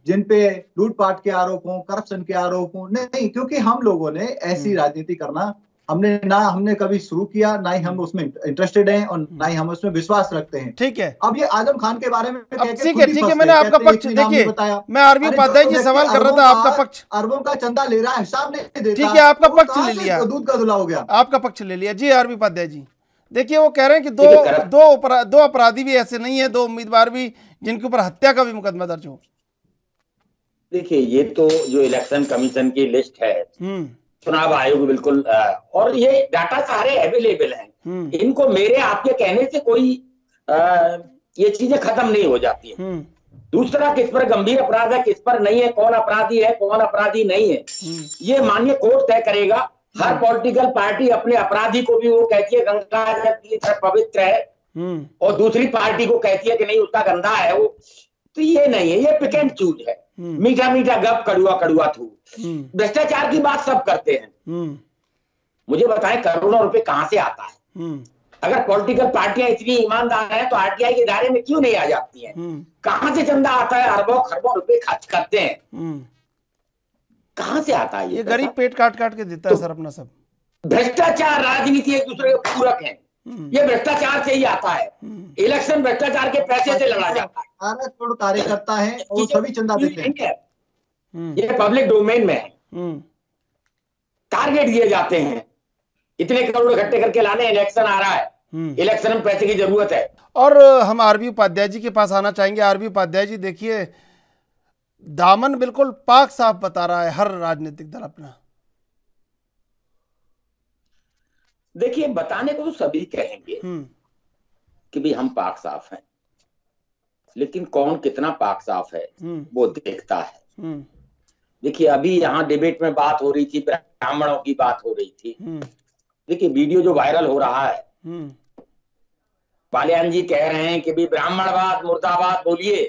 जिन पे लूटपाट के आरोप हों, करप्शन के आरोप हों। नहीं, क्योंकि हम लोगों ने ऐसी राजनीति करना हमने कभी शुरू किया, ना ही हम उसमें इंटरेस्टेड हैं और ना ही हम उसमें विश्वास रखते हैं। ठीक है, अब ये आजम खान के बारे में ठीक है, मैंने आपका पक्ष, देखिए मैं आरबी उपाध्याय जी सवाल कर रहा था, आपका पक्ष अरबों का चंदा ले रहा है, हिसाब नहीं देता। ठीक है, आपका पक्ष ले लिया, दूध का धुला हो गया, आपका पक्ष ले लिया जी। आरबी उपाध्याय जी देखिए, वो कह रहे हैं कि दो अपराधी भी ऐसे नहीं है, 2 उम्मीदवार भी जिनके ऊपर हत्या का भी मुकदमा दर्ज हो। देखिए, ये तो जो इलेक्शन कमीशन की लिस्ट है, चुनाव आयोग बिल्कुल, और ये डाटा सारे अवेलेबल हैं, इनको मेरे आपके कहने से कोई ये चीजें खत्म नहीं हो जाती है। दूसरा, किस पर गंभीर अपराध है, किस पर नहीं है, कौन अपराधी है, कौन अपराधी नहीं है, ये माननीय कोर्ट तय करेगा। हर पॉलिटिकल पार्टी अपने अपराधी को भी वो कहती है गंगा जल की तरह पवित्र है, और दूसरी पार्टी को कहती है कि नहीं उसका गंदा है वो। तो ये नहीं है, ये पिक एंड चूज है, मीठा मीठा गप, कड़ुआ कड़ुआ थू। भ्रष्टाचार की बात सब करते हैं, मुझे बताएं करोड़ों रुपए कहां से आता है? अगर पॉलिटिकल पार्टियां इतनी ईमानदार हैं तो आरटीआई के दायरे में क्यों नहीं आ जाती हैं? कहां से चंदा आता है? अरबों खरबों रुपए खर्च करते हैं, कहां से आता है? ये गरीब पेट काट काट के देता है सर अपना सब। भ्रष्टाचार राजनीति एक दूसरे के पूरक है, ये भ्रष्टाचार से ही आता है। इलेक्शन भ्रष्टाचार के पैसे से लड़ा जाता है। 18 करोड़ कार्यकर्ता है और सभी चंदा देते हैं, ये पब्लिक डोमेन में है। टारगेट दिए जाते हैं, इतने करोड़ इकट्ठे करके लाने, इलेक्शन आ रहा है, इलेक्शन में पैसे की जरूरत है। और हम आरबी उपाध्याय जी के पास आना चाहेंगे। आरबी उपाध्याय जी देखिए, दामन बिल्कुल पाक साफ बता रहा है हर राजनीतिक दल अपना। देखिए, बताने को तो सभी कहेंगे कि भी हम पाक साफ हैं, लेकिन कौन कितना पाक साफ है वो देखता है। देखिए, अभी यहाँ डिबेट में बात हो रही थी, ब्राह्मणों की बात हो रही थी। देखिए, वीडियो जो वायरल हो रहा है, बालियान जी कह रहे हैं कि भी ब्राह्मणवाद मुर्दाबाद बोलिए।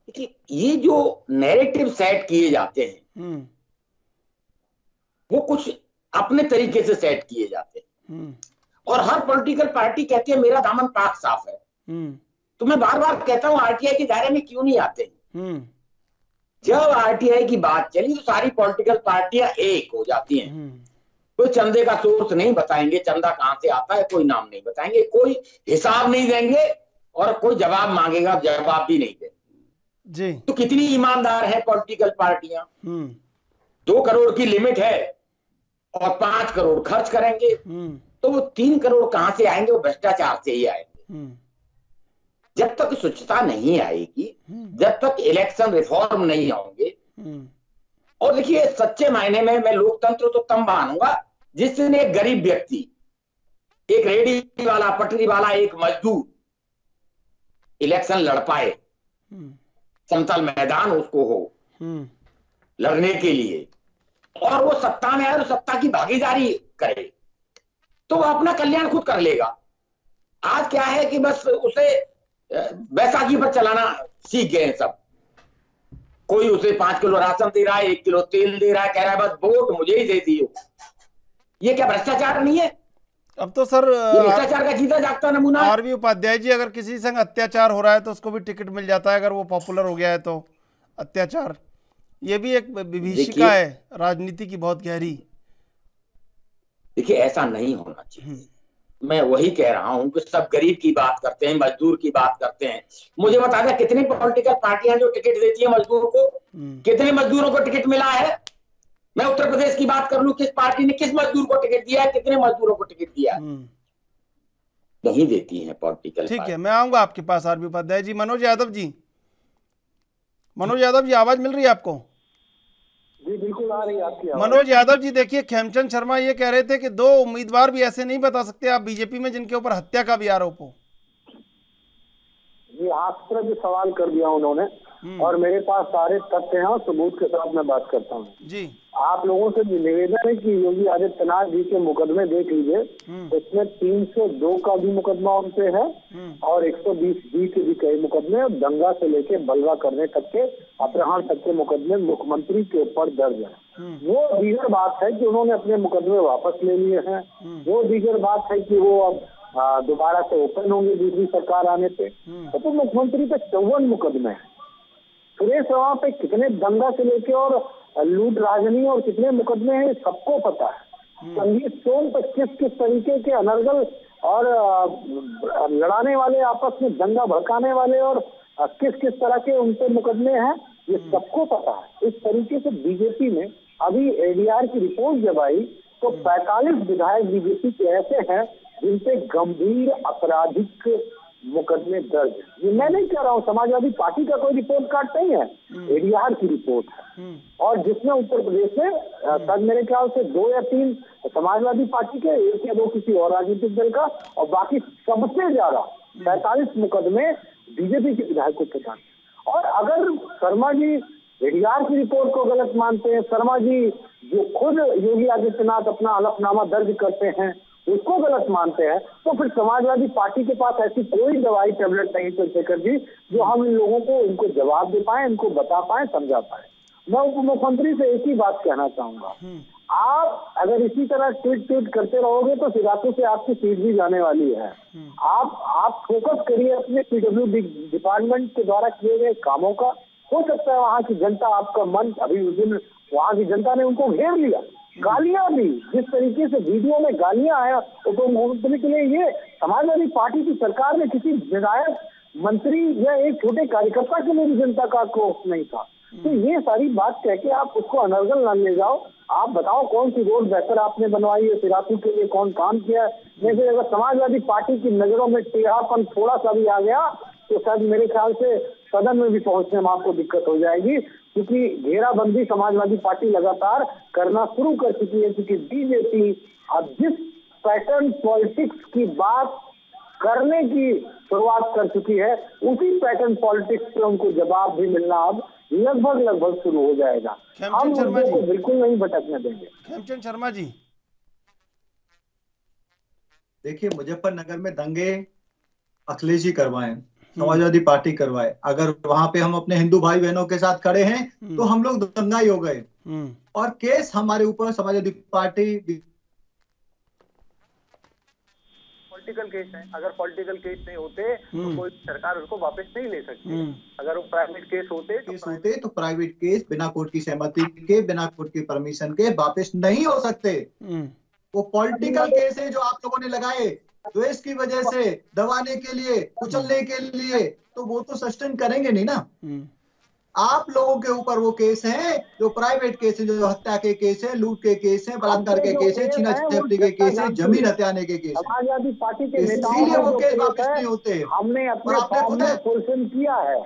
देखिए, ये जो नैरेटिव सेट किए जाते हैं वो कुछ अपने तरीके से सेट किए जाते हैं, और हर पॉलिटिकल पार्टी कहती है मेरा दामन पाक साफ है। तो मैं बार बार कहता हूं, आरटीआई के दायरे में क्यों नहीं आते? जब आरटीआई की बात चली तो सारी पॉलिटिकल पार्टियां एक हो जाती हैं। कोई चंदे का सोर्स नहीं बताएंगे, चंदा कहां से आता है कोई नाम नहीं बताएंगे, कोई हिसाब नहीं देंगे, और कोई जवाब मांगेगा जवाब भी नहीं देंगे जी। तो कितनी ईमानदार है पॉलिटिकल पार्टियां? 2 करोड़ की लिमिट है और 5 करोड़ खर्च करेंगे, तो वो 3 करोड़ कहां से आएंगे? वो भ्रष्टाचार से ही आएंगे। जब तक स्वच्छता नहीं आएगी, जब तक इलेक्शन रिफॉर्म नहीं होंगे, और देखिए सच्चे मायने में मैं लोकतंत्र तो तब मानूंगा जिसने एक गरीब व्यक्ति, एक रेडी वाला, पटरी वाला, एक मजदूर इलेक्शन लड़ पाए, समतल मैदान उसको हो लड़ने के लिए, और वो सत्ता में आए और सत्ता की भागीदारी करे, तो वो अपना कल्याण खुद कर लेगा। आज क्या है कि बस उसे बैसाखी पर चलाना सीख गए हैं सब। कोई उसे 5 किलो राशन दे रहा है, 1 किलो तेल दे रहा है, कह रहा है बस वोट मुझे ही दे दियो। ये क्या भ्रष्टाचार नहीं है? अब तो सर भ्रष्टाचार का जीता जागता नमूना। आरबी उपाध्याय जी, अगर किसी संग अत्याचार हो रहा है तो उसको भी टिकट मिल जाता है, अगर वो पॉपुलर हो गया है तो। अत्याचार ये भी एक विभीषिका है राजनीति की, बहुत गहरी। देखिए, ऐसा नहीं होना चाहिए। मैं वही कह रहा हूं कि सब गरीब की बात करते हैं, मजदूर की बात करते हैं। मुझे बता दें कितनी पॉलिटिकल पार्टियां जो टिकट देती है मजदूर को, कितने मजदूरों को टिकट मिला है? मैं उत्तर प्रदेश की बात कर लूं, किस पार्टी ने किस मजदूर को टिकट दिया है, कितने मजदूरों को टिकट दिया है? नहीं देती है पॉलिटिकल। ठीक है, मैं आऊंगा आपके पास आरबी उपाध्याय जी। मनोज यादव जी, मनोज यादव जी, आवाज मिल रही है आपको? जी बिल्कुल आ रही है आपकी आवाज। मनोज यादव जी, देखिए खेमचंद शर्मा ये कह रहे थे कि 2 उम्मीदवार भी ऐसे नहीं बता सकते आप बीजेपी में जिनके ऊपर हत्या का भी आरोप हो। जी, आप तरह भी सवाल कर दिया उन्होंने, और मेरे पास सारे तथ्य हैं और सबूत के साथ मैं बात करता हूँ जी। आप लोगों से निवेदन है कि योगी आदित्यनाथ जी के मुकदमे देख लीजिए, इसमें 302 का भी मुकदमा उन पे है और 120 के भी कई मुकदमे, दंगा से लेके बलवा करने तक के, अपहरण तक के मुकदमे मुख्यमंत्री के ऊपर दर्ज है। वो दीगर बात है कि उन्होंने अपने मुकदमे वापस ले लिए हैं। वो दीगर बात है कि वो अब दोबारा से ओपन होंगे दूसरी सरकार आने पे। तो मुख्यमंत्री पे 54 मुकदमे हैं। सुरेश राणा पे कितने दंगा से लेके और लूट राजनी और कितने मुकदमे हैं सबको पता है। संगीत सोम पर किस तरीके के अनर्गल और लड़ाने वाले, आपस में दंगा भड़काने वाले और किस तरह के उनसे मुकदमे हैं, ये सबको पता है। इस तरीके से बीजेपी में अभी एडीआर की रिपोर्ट जब आई तो 45 विधायक बीजेपी के ऐसे हैं जिनपे गंभीर आपराधिक मुकदमे दर्ज है। ये मैं नहीं कह रहा हूँ, समाजवादी पार्टी का कोई रिपोर्ट कार्ड नहीं है, एडीआर की रिपोर्ट है। और जिसमें उत्तर प्रदेश में तब मेरे ख्याल से 2 या 3 समाजवादी पार्टी के, 1 या 2 किसी और राजनीतिक दल का, और बाकी सबसे ज्यादा 45 मुकदमे बीजेपी के विधायकों के साथ। और अगर शर्मा जी एडीआर की रिपोर्ट को गलत मानते हैं, शर्मा जी जो खुद योगी आदित्यनाथ अपना हलफनामा दर्ज करते हैं उसको गलत मानते हैं, तो फिर समाजवादी पार्टी के पास ऐसी कोई दवाई टेबलेट नहीं चंद्रशेखर जी जो हम इन लोगों को उनको जवाब दे पाए, इनको बता पाए, समझा पाए। मैं उप मुख्यमंत्री से एक ही बात कहना चाहूंगा, आप अगर इसी तरह ट्वीट करते रहोगे तो सिरातू से आपकी सीट भी जाने वाली है। आप फोकस करिए अपने पीडब्ल्यूडी डिपार्टमेंट के द्वारा किए गए कामों का। हो सकता है वहां की जनता, आपका मन, अभी उस दिन वहां की जनता ने उनको घेर लिया, गालियां भी, जिस तरीके से वीडियो में गालियां आया उप मुख्यमंत्री के लिए, ये समाजवादी पार्टी की सरकार में किसी विधायक, मंत्री या एक छोटे कार्यकर्ता के लिए भी जनता का आक्रोश नहीं था। तो ये सारी बात कह के आप उसको अनर्गल न ले जाओ। आप बताओ कौन सी रोड बेहतर आपने बनवाई है, सिरातू के लिए कौन काम किया है। जैसे अगर समाजवादी पार्टी की नजरों में टेढ़ापन थोड़ा सा भी आ गया तो शायद मेरे ख्याल से सदन में भी पहुंचने में आपको दिक्कत हो जाएगी, क्योंकि घेराबंदी समाजवादी पार्टी लगातार करना शुरू कर चुकी है। क्योंकि बीजेपी अब जिस पैटर्न पॉलिटिक्स की बात करने की शुरुआत कर चुकी है, उसी पैटर्न पॉलिटिक्स पे उनको जवाब भी मिलना अब लगभग शुरू हो जाएगा। हम उनको बिल्कुल नहीं भटकने देंगे। खेमचंद शर्मा जी, देखिए, मुजफ्फरनगर में दंगे अखिलेश जी करवाए, समाजवादी पार्टी करवाए, अगर वहां पे हम अपने हिंदू भाई बहनों के साथ खड़े हैं तो हम लोग दंगा ही हो गए। और केस हमारे ऊपर समाजवादी पार्टी पॉलिटिकल केस है, अगर पॉलिटिकल केस नहीं होते तो कोई सरकार उसको वापस नहीं ले सकती। अगर वो प्राइवेट केस होते तो प्राइवेट केस बिना कोर्ट की सहमति के, बिना कोर्ट की परमिशन के वापस नहीं हो सकते। वो पॉलिटिकल केस है जो आप लोगों ने लगाए द्वेष की वजह से, दबाने के लिए, कुचलने के लिए, तो वो तो सस्टेन करेंगे नहीं ना। आप लोगों के ऊपर वो केस हैं जो प्राइवेट केस है, जो हत्या के केस है, लूट के केस है, बलात्कार के केस है, छीना झपटी के केस है, जमीन हत्याने के केस है। समाजवादी पार्टी के इसीलिए वो केस वापस नहीं होते। हमने अपने फुलफिल किया है।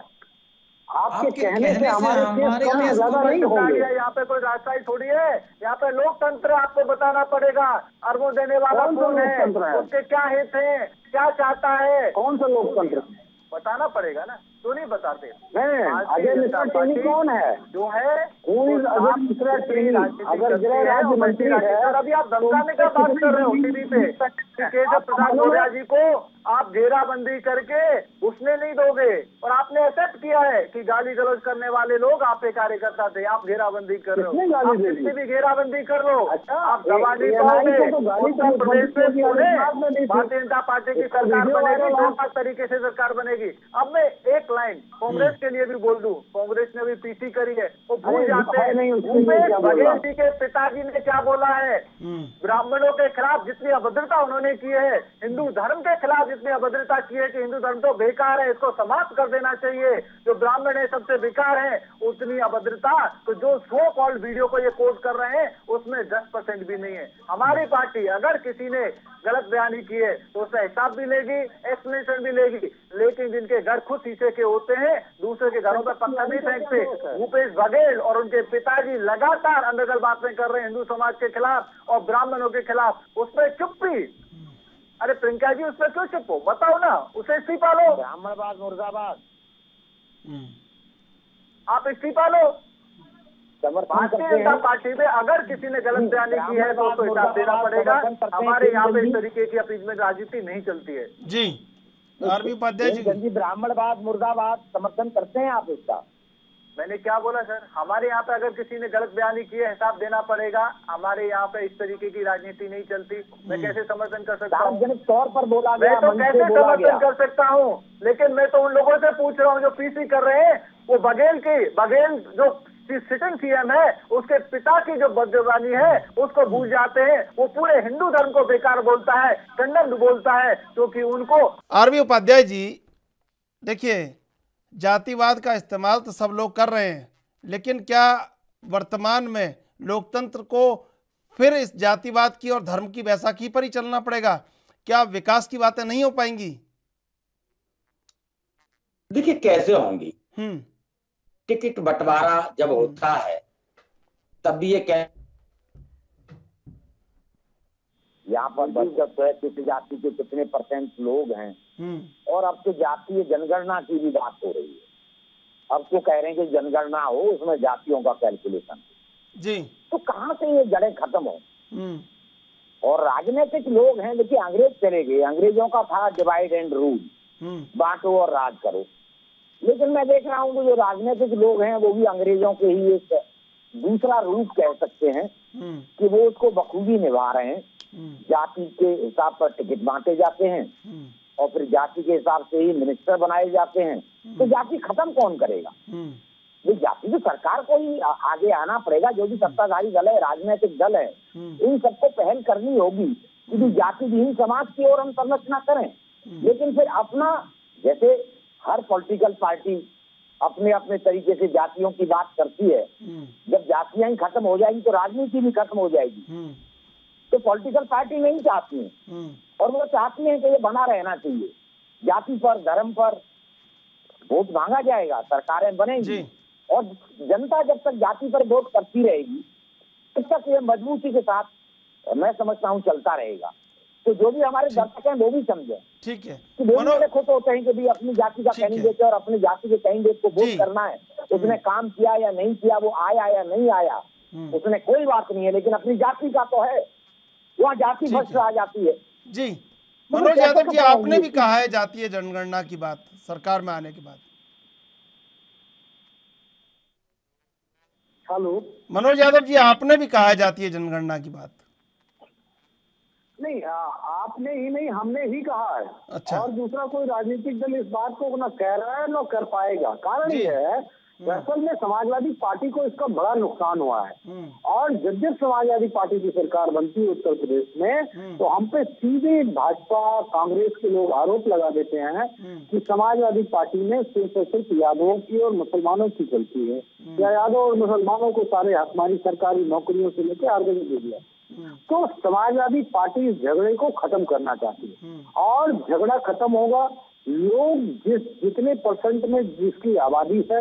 आपके कहने से हमारे केस कम या ज्यादा नहीं होंगे। यहाँ पे कोई रास्ता ही थोड़ी है, यहाँ पे लोकतंत्र आपको बताना पड़ेगा। अरबों देने वाला कौन है, उसके क्या हित है, क्या चाहता है, कौन सा लोकतंत्र बताना पड़ेगा ना। तो नहीं बताते। अजय मिश्रा टेनी कौन है, जो है अजय मिश्रा टेनी, अगर गृह राज्य मंत्री है। अभी आप धमकाने का बात कर रहे हो टीवी पे, केशव प्रसाद मौर्य जी को आप घेराबंदी करके उसने नहीं दोगे, और आपने एक्सेप्ट किया है कि गाली गलौज करने वाले लोग आप पे कार्यकर्ता थे, आप घेराबंदी कर रहे हो, किसी भी घेराबंदी कर लो। आप दबा नहीं पाओगे। उत्तर प्रदेश में भारतीय जनता पार्टी की सरकार बनेगी, 2 तरीके से सरकार बनेगी। अब मैं एक लाइन कांग्रेस के लिए भी बोल दूं, कांग्रेस ने भी पीसी करी है, वो भूल जाते हैं भूपेश बघेल जी के पिताजी ने क्या बोला है। ब्राह्मणों के खिलाफ जितनी अभद्रता उन्होंने की है, हिंदू धर्म के खिलाफ जितनी अभद्रता की है कि हिंदू धर्म तो बेकार है, इसको समाप्त कर देना चाहिए, जो ब्राह्मण है सबसे बेकार है, उतनी अभद्रता तो जो सो कॉल्ड वीडियो को ये कोट कर रहे हैं उसमें 10% भी नहीं है। हमारी पार्टी अगर किसी ने गलत बयानी की है तो उसका हिसाब भी लेगी, एक्सप्लेनेशन भी लेगी, लेकिन जिनके घर खुद शीशे के होते हैं दूसरे के घरों पर पत्थर नहीं फेंकते। भूपेश बघेल और उनके पिताजी लगातार अंदरगल बातें कर रहे हैं हिंदू समाज के खिलाफ और ब्राह्मणों के खिलाफ, उसमें चुप्पी। अरे प्रियंका जी, उसमें क्यों चुप हो, बताओ ना, उसे इस्तीफा लो। ब्राह्मणबाद मुर्दाबाद, आप इस्तीफा लो। भारतीय जनता पार्टी में अगर किसी ने गलत बयानी की है तो उसको हिसाब देना पड़ेगा। हमारे यहाँ पे इस तरीके की अपीजमेंट राजनीति नहीं चलती है। जी आरबी उपाध्याय जी, ब्राह्मणवाद मुर्दाबाद समर्थन करते हैं आप इसका? मैंने क्या बोला सर? हमारे यहाँ पे अगर किसी ने गलत बयानी की है, हिसाब देना पड़ेगा। हमारे यहाँ पे इस तरीके की राजनीति नहीं चलती। मैं कैसे समर्थन कर सकता हूँ? सार्वजनिक तौर पर बोला मैं गया, तो मंच कैसे से बोला समर्थन गया। कर सकता हूँ? लेकिन मैं तो उन लोगों से पूछ रहा हूँ जो पीसी कर रहे हैं। वो बघेल जो सिटिंग सीएम है, उसके पिता की जो बदजुबानी है उसको भूल जाते हैं। वो पूरे हिंदू धर्म को बेकार बोलता है, कंडम बोलता है, क्योंकि उनको। आरवी उपाध्याय जी, देखिए, जातिवाद का इस्तेमाल तो सब लोग कर रहे हैं, लेकिन क्या वर्तमान में लोकतंत्र को फिर इस जातिवाद की और धर्म की बैसाखी पर ही चलना पड़ेगा? क्या विकास की बातें नहीं हो पाएंगी? देखिए कैसे होंगी। टिकट बंटवारा जब होता है तब भी ये यहाँ पर बचत है किस जाति के कितने परसेंट लोग हैं, और अब तो जातीय जनगणना की भी बात हो रही है। अब तो कह रहे हैं कि जनगणना हो, उसमें जातियों का कैलकुलेशन जी। तो कहाँ से ये जड़ें खत्म हो? और राजनीतिक लोग हैं, देखिए अंग्रेज चले गए, अंग्रेजों का था डिवाइड एंड रूल, बांटो और राज करो। लेकिन मैं देख रहा हूँ कि जो राजनीतिक लोग हैं वो भी अंग्रेजों के ही एक दूसरा रूप कह सकते हैं कि वो उसको बखूबी निभा रहे हैं। जाति के हिसाब पर टिकट बांटे जाते हैं और फिर जाति के हिसाब से ही मिनिस्टर बनाए जाते हैं। तो जाति खत्म कौन करेगा? ये जाति तो सरकार को ही आगे आना पड़ेगा। जो भी सत्ताधारी दल है, राजनीतिक दल है, इन सबको पहल करनी होगी कि जाति विहीन समाज की ओर हम संरचना करें। लेकिन फिर अपना, जैसे हर पॉलिटिकल पार्टी अपने अपने तरीके से जातियों की बात करती है, जब जातियां ही खत्म हो जाएगी तो राजनीति भी खत्म हो जाएगी। तो पॉलिटिकल पार्टी नहीं चाहती है, और वो चाहती है कि ये बना रहना चाहिए। जाति पर, धर्म पर वोट मांगा जाएगा, सरकारें बनेंगी, और जनता जब तक जाति पर वोट करती रहेगी तब तक ये मजबूती के साथ मैं समझता हूँ चलता रहेगा। तो जो भी हमारे दर्शक हैं वो भी समझे, ठीक है, कि वो भी खुश होते हैं कि भी अपनी जाति का कैंडिडेट है और अपनी जाति के कैंडिडेट को वोट करना है। उसने काम किया या नहीं किया, वो आया या नहीं आया, उसने कोई बात नहीं है, लेकिन अपनी जाति का तो है। वहाँ जाति भ्रष्ट आ जाती है। जी मनोज यादव जी, आपने भी कहा है जातीय जनगणना की बात सरकार में आने के बाद। हेलो मनोज यादव जी, आपने भी कहा है जातीय जनगणना की बात। नहीं, आपने ही नहीं, हमने ही कहा है। अच्छा। और दूसरा कोई राजनीतिक दल इस बात को न कह रहा है न कर पाएगा। कारण ये है, असल में समाजवादी पार्टी को इसका बड़ा नुकसान हुआ है। और जब समाजवादी पार्टी की सरकार बनती है उत्तर प्रदेश में, तो हम पे सीधे भाजपा कांग्रेस के लोग आरोप लगा देते हैं कि समाजवादी पार्टी में सिर्फ और सिर्फ यादवों की और मुसलमानों की चलती है, या यादव और मुसलमानों को सारे हमारी सरकारी नौकरियों से लेकर आगे दे दिया। तो समाजवादी पार्टी इस झगड़े को खत्म करना चाहती है, और झगड़ा खत्म होगा। लोग जितने परसेंट में जिसकी आबादी है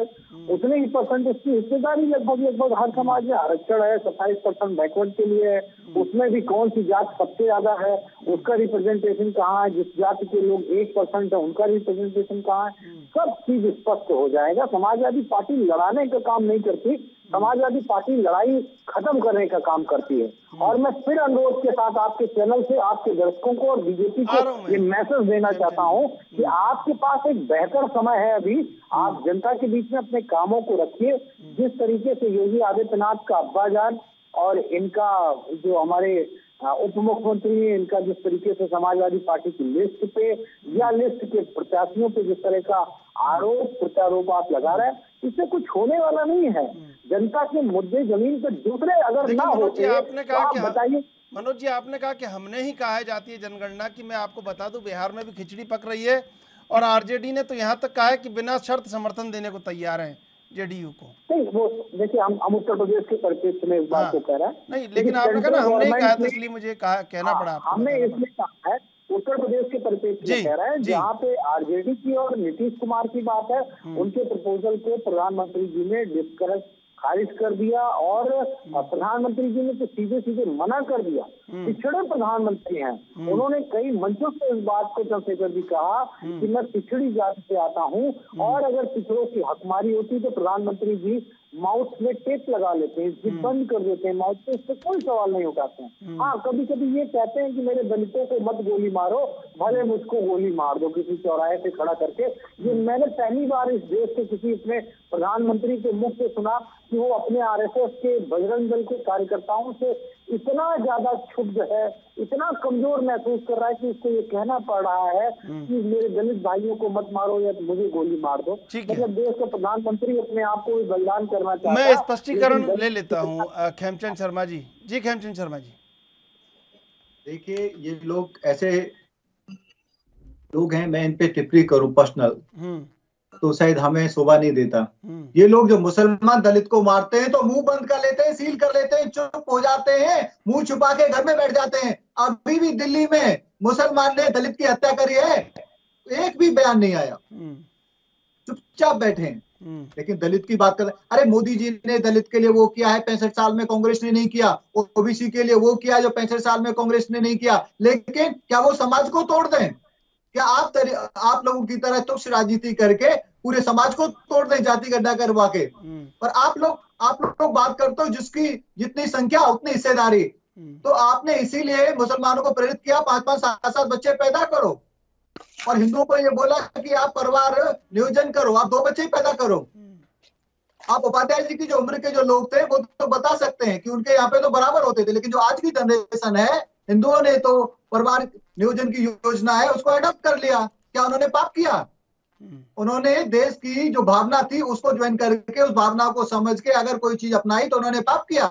उतने ही परसेंट इसकी हिस्सेदारी लगभग हर समाज में आरक्षण है। 27% बैकवर्ड के लिए है, उसमें भी कौन सी जात सबसे ज्यादा है, उसका रिप्रेजेंटेशन कहाँ है, जिस जाति के लोग 1% है उनका रिप्रेजेंटेशन कहाँ है, सब चीज स्पष्ट हो जाएगा। समाजवादी पार्टी लड़ाने का काम नहीं करती, समाजवादी पार्टी लड़ाई खत्म करने का काम करती है। और मैं फिर अनुरोध के साथ आपके चैनल से आपके दर्शकों को और बीजेपी को ये मैसेज देना चाहता हूँ कि आपके पास एक बेहतर समय है अभी। आप जनता के बीच में अपने कामों को रखिए। जिस तरीके से योगी आदित्यनाथ का अब्बाजान और इनका जो हमारे उप मुख्यमंत्री है, इनका जिस तरीके से समाजवादी पार्टी की लिस्ट पे या लिस्ट के प्रत्याशियों पे जिस तरह का आरोप प्रत्यारोप आप लगा रहे हैं, इससे कुछ होने वाला नहीं है। जनता के मुद्दे जमीन पे दूसरे अगर ना होते, आपने कहा तो आप बताइए। मनोज जी, आपने कहा कि हमने ही कहा है जातीय जनगणना की। मैं आपको बता दूं, बिहार में भी खिचड़ी पक रही है, और आरजेडी ने तो यहाँ तक कहा है कि बिना शर्त समर्थन देने को तैयार है जेडीयू को। नहीं, वो देखिए, हम उत्तर प्रदेश के परिप्रेक्ष्य में इस बात को कह रहे हैं। नहीं, लेकिन आपने कहा ना हमने ही कहा, तो इसलिए मुझे कहना पड़ा। हमने इसलिए कहा है, उत्तर प्रदेश के परिप्रेक्ष्य में कह रहे हैं, जहाँ पे आरजेडी की और नीतीश कुमार की बात है, उनके प्रपोजल को प्रधानमंत्री जी ने डिस्कस खारिज कर दिया, और प्रधानमंत्री जी ने तो सीधे सीधे मना कर दिया। पिछड़े प्रधानमंत्री हैं, उन्होंने कई मंचों से इस बात को चंद्रशेखर जी कहा कि मैं पिछड़ी जाति से आता हूं, और अगर पिछड़ों की हकमारी होती तो प्रधानमंत्री जी माउथ में टेप लगा लेते हैं, जिप बंद कर देते हैं माउथ पे, इससे कोई सवाल नहीं उठाते हैं। हाँ, कभी कभी ये कहते हैं कि मेरे दलितों को मत गोली मारो, भले मुझको गोली मार दो किसी चौराहे पे खड़ा करके। ये मैंने पहली बार इस देश के किसी अपने प्रधानमंत्री के मुख से सुना कि वो अपने आरएसएस के बजरंग दल के कार्यकर्ताओं से इतना ज्यादा क्षुब्ध है, इतना कमजोर महसूस कर रहा है कि उसको ये कहना पड़ रहा है कि मेरे दलित भाइयों को मत मारो या मुझे गोली मार दो। मतलब देश का प्रधानमंत्री अपने आप को बलिदान करना चाहता है। मैं स्पष्टीकरण ले लेता हूँ खेमचंद शर्मा जी। जी खेमचंद शर्मा जी। देखिए, ये लोग ऐसे लोग हैं, मैं इन पे टिप्पणी करूं पर्सनल तो शायद हमें शोभा नहीं देता। ये लोग जो मुसलमान दलित को मारते हैं तो मुंह बंद कर लेते हैं, सील कर लेते हैं, चुप हो जाते हैं, मुंह छुपा के घर में बैठ जाते हैं। अभी भी दिल्ली में मुसलमान ने दलित की हत्या करी है, एक भी बयान नहीं आया, चुपचाप बैठे हैं। लेकिन दलित की बात कर, अरे मोदी जी ने दलित के लिए वो किया है 65 साल में कांग्रेस ने नहीं किया, ओबीसी के लिए वो किया जो 65 साल में कांग्रेस ने नहीं किया। लेकिन क्या वो समाज को तोड़ दें? क्या आप लोगों की तरह तुच्छ राजनीति करके पूरे समाज को तोड़ दें जाति गड्ढा करवा के? पर आप लोग बात करते हो जिसकी जितनी संख्या उतनी हिस्सेदारी। तो आपने इसीलिए मुसलमानों को प्रेरित किया 5-5, 7-7 बच्चे पैदा करो, और हिंदुओं को ये बोला कि आप परिवार नियोजन करो, आप 2 बच्चे ही पैदा करो। आप उपाध्याय जी की जो उम्र के जो लोग थे वो तो बता सकते हैं कि उनके यहाँ पे तो बराबर होते थे, लेकिन जो आज की जनरेशन है, हिंदुओं ने तो परिवार नियोजन की योजना है उसको अडॉप्ट कर लिया। क्या उन्होंने पाप किया? उन्होंने देश की जो भावना थी उसको ज्वाइन करके उस भावना को समझ के अगर कोई चीज अपनाई तो उन्होंने पाप किया।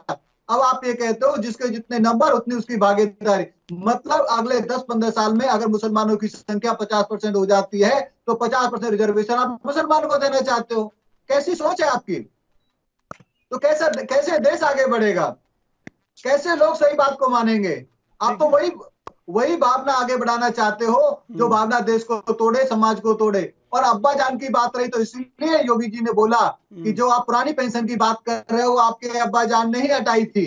अब आप ये कहते हो जिसके जितने नंबर उतनी उसकी भागीदारी। मतलब अगले 10-15 साल में अगर मुसलमानों की संख्या 50% हो जाती है तो 50% रिजर्वेशन आप मुसलमानों को देना चाहते हो। कैसी सोच है आपकी? तो कैसे देश आगे बढ़ेगा? कैसे लोग सही बात को मानेंगे? आप तो वही भावना आगे बढ़ाना चाहते हो जो भावना देश को तोड़े, समाज को तोड़े। और अब्बा जान की बात रही तो इसलिए योगी जी ने बोला कि जो आप पुरानी पेंशन की बात कर रहे हो आपके अब्बा जान ने ही हटाई थी,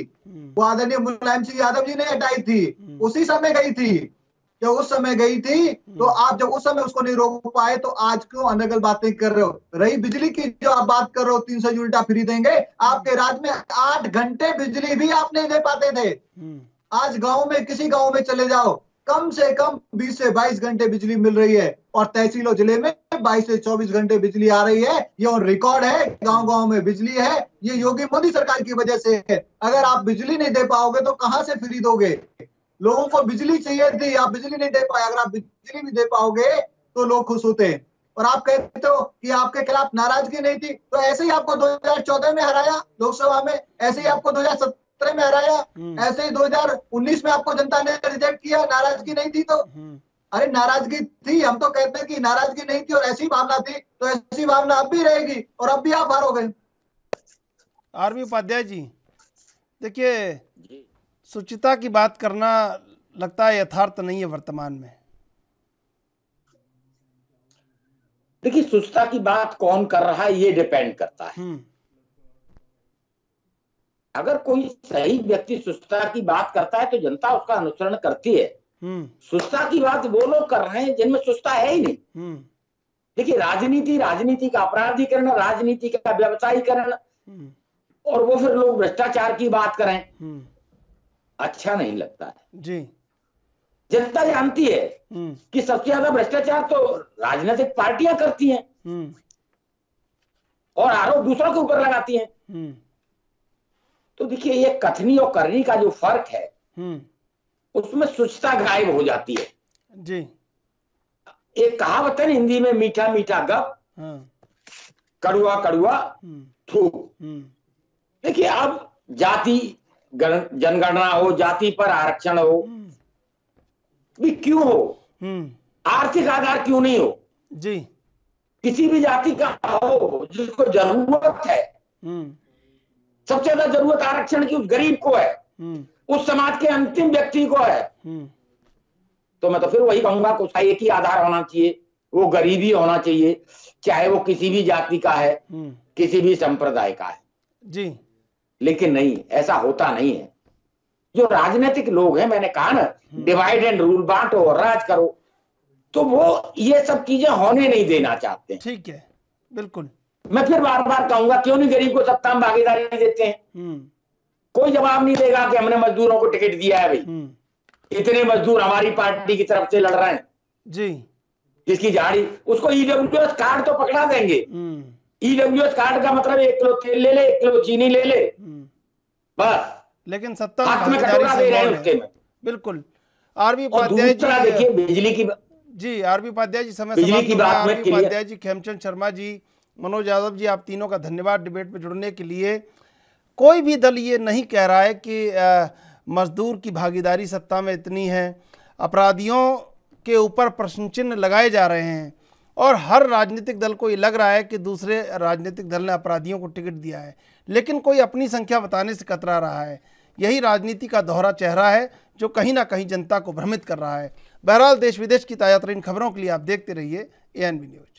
वो आदरणीय मुलायम सिंह यादव जी ने हटाई थी, उसी समय गई थी। जब उस समय गई थी तो आप जब उस समय उसको नहीं रोक पाए तो आज क्यों अनर्गल बातें कर रहे हो? रही बिजली की जो आप बात कर रहे हो 300 यूनिट फ्री देंगे, आपके राज्य में 8 घंटे बिजली भी आप नहीं दे पाते थे। आज गांव में किसी गांव में चले जाओ, कम से कम 20 से 22 घंटे बिजली मिल रही है, और तहसीलों जिले में 22 से 24 घंटे बिजली आ रही है। ये और रिकॉर्ड है, गांव-गांव में बिजली है। ये योगी मोदी सरकार की वजह से है। अगर आप बिजली नहीं दे पाओगे तो कहां से फ्री दोगे? लोगों को बिजली चाहिए थी, आप बिजली नहीं दे पाए। अगर आप बिजली भी दे पाओगे तो लोग खुश होते हैं। और आप कहते हो कि आपके खिलाफ नाराजगी नहीं थी, तो ऐसे ही आपको 2014 में हराया लोकसभा में, ऐसे ही आपको 2017 में हराया, ऐसे ही 2019 में आपको जनता ने रिजेक्ट किया। नाराजगी नहीं थी तो? अरे नाराजगी थी, हम तो कहते हैं कि नाराजगी नहीं थी और ऐसी भावना थी, तो ऐसी भावना अब भी रहेगी और अब भी आप हारोगे। आरबी उपाध्याय जी, देखिए शुचिता की बात करना लगता है यथार्थ नहीं है वर्तमान में। देखिए, शुचिता की बात कौन कर रहा है ये डिपेंड करता है। अगर कोई सही व्यक्ति शुचिता की बात करता है तो जनता उसका अनुसरण करती है। शुचिता की बात वो लोग कर रहे हैं जिनमें शुचिता है ही नहीं। देखिए, राजनीति का अपराधीकरण, राजनीति का व्यवसायीकरण, और वो फिर लोग भ्रष्टाचार की बात करें, अच्छा नहीं लगता है जी। जनता जानती है कि सबसे ज्यादा भ्रष्टाचार तो राजनीतिक पार्टियां करती हैं और आरोप दूसरों के ऊपर लगाती हैं। तो देखिए, ये कथनी और करनी का जो फर्क है उसमें शुचिता गायब हो जाती है जी। एक कहावत है हिंदी में, मीठा मीठा गप, कड़ुआ कड़ुआ थू। देखिए, अब जाति जनगणना हो, जाति पर आरक्षण हो, भी क्यों हो, आर्थिक आधार क्यों नहीं हो जी, किसी भी जाति का हो जिसको जरूरत है, सबसे ज्यादा जरूरत आरक्षण की उस गरीब को है, उस समाज के अंतिम व्यक्ति को है, तो मैं तो फिर वही कहूंगा कि उसका एक ही आधार होना चाहिए, वो गरीबी होना चाहिए, चाहे वो किसी भी जाति का है, किसी भी संप्रदाय का है जी। लेकिन नहीं, ऐसा होता नहीं है। जो राजनीतिक लोग हैं, मैंने कहा ना, डिवाइड एंड रूल, बांटो और राज करो, तो वो ये सब चीजें होने नहीं देना चाहते। ठीक है, बिल्कुल। मैं फिर बार बार कहूंगा, क्यों नहीं गरीब को सत्ता में भागीदारी देते हैं? कोई जवाब नहीं देगा कि हमने मजदूरों को टिकट दिया है। भाई इतने मजदूर हमारी पार्टी की तरफ से लड़ रहे हैं जी, जिसकी झाड़ी, उसको ईडब्ल्यूएस कार्ड तो पकड़ा देंगे। ईडब्ल्यूएस कार्ड का मतलब 1 किलो तेल ले ले, 1 किलो चीनी ले ले, बस। लेकिन सत्ता हाथ में कटोरा दे रहे हैं उसके में। बिल्कुल। आरबी उपाध्याय जी देखिए बिजली की जी, आरबी उपाध्याय जी समय बिजली की बात में आरबी उपाध्याय जी, खेमचंद शर्मा जी, मनोज यादव जी, आप तीनों का धन्यवाद डिबेट में जुड़ने के लिए। कोई भी दल ये नहीं कह रहा है कि मजदूर की भागीदारी सत्ता में इतनी है। अपराधियों के ऊपर प्रश्न चिन्ह लगाए जा रहे हैं और हर राजनीतिक दल को ये लग रहा है कि दूसरे राजनीतिक दल ने अपराधियों को टिकट दिया है, लेकिन कोई अपनी संख्या बताने से कतरा रहा है। यही राजनीति का दोहरा चेहरा है जो कहीं ना कहीं जनता को भ्रमित कर रहा है। बहरहाल देश विदेश की ताज़ा तरीन खबरों के लिए आप देखते रहिए ANB न्यूज़।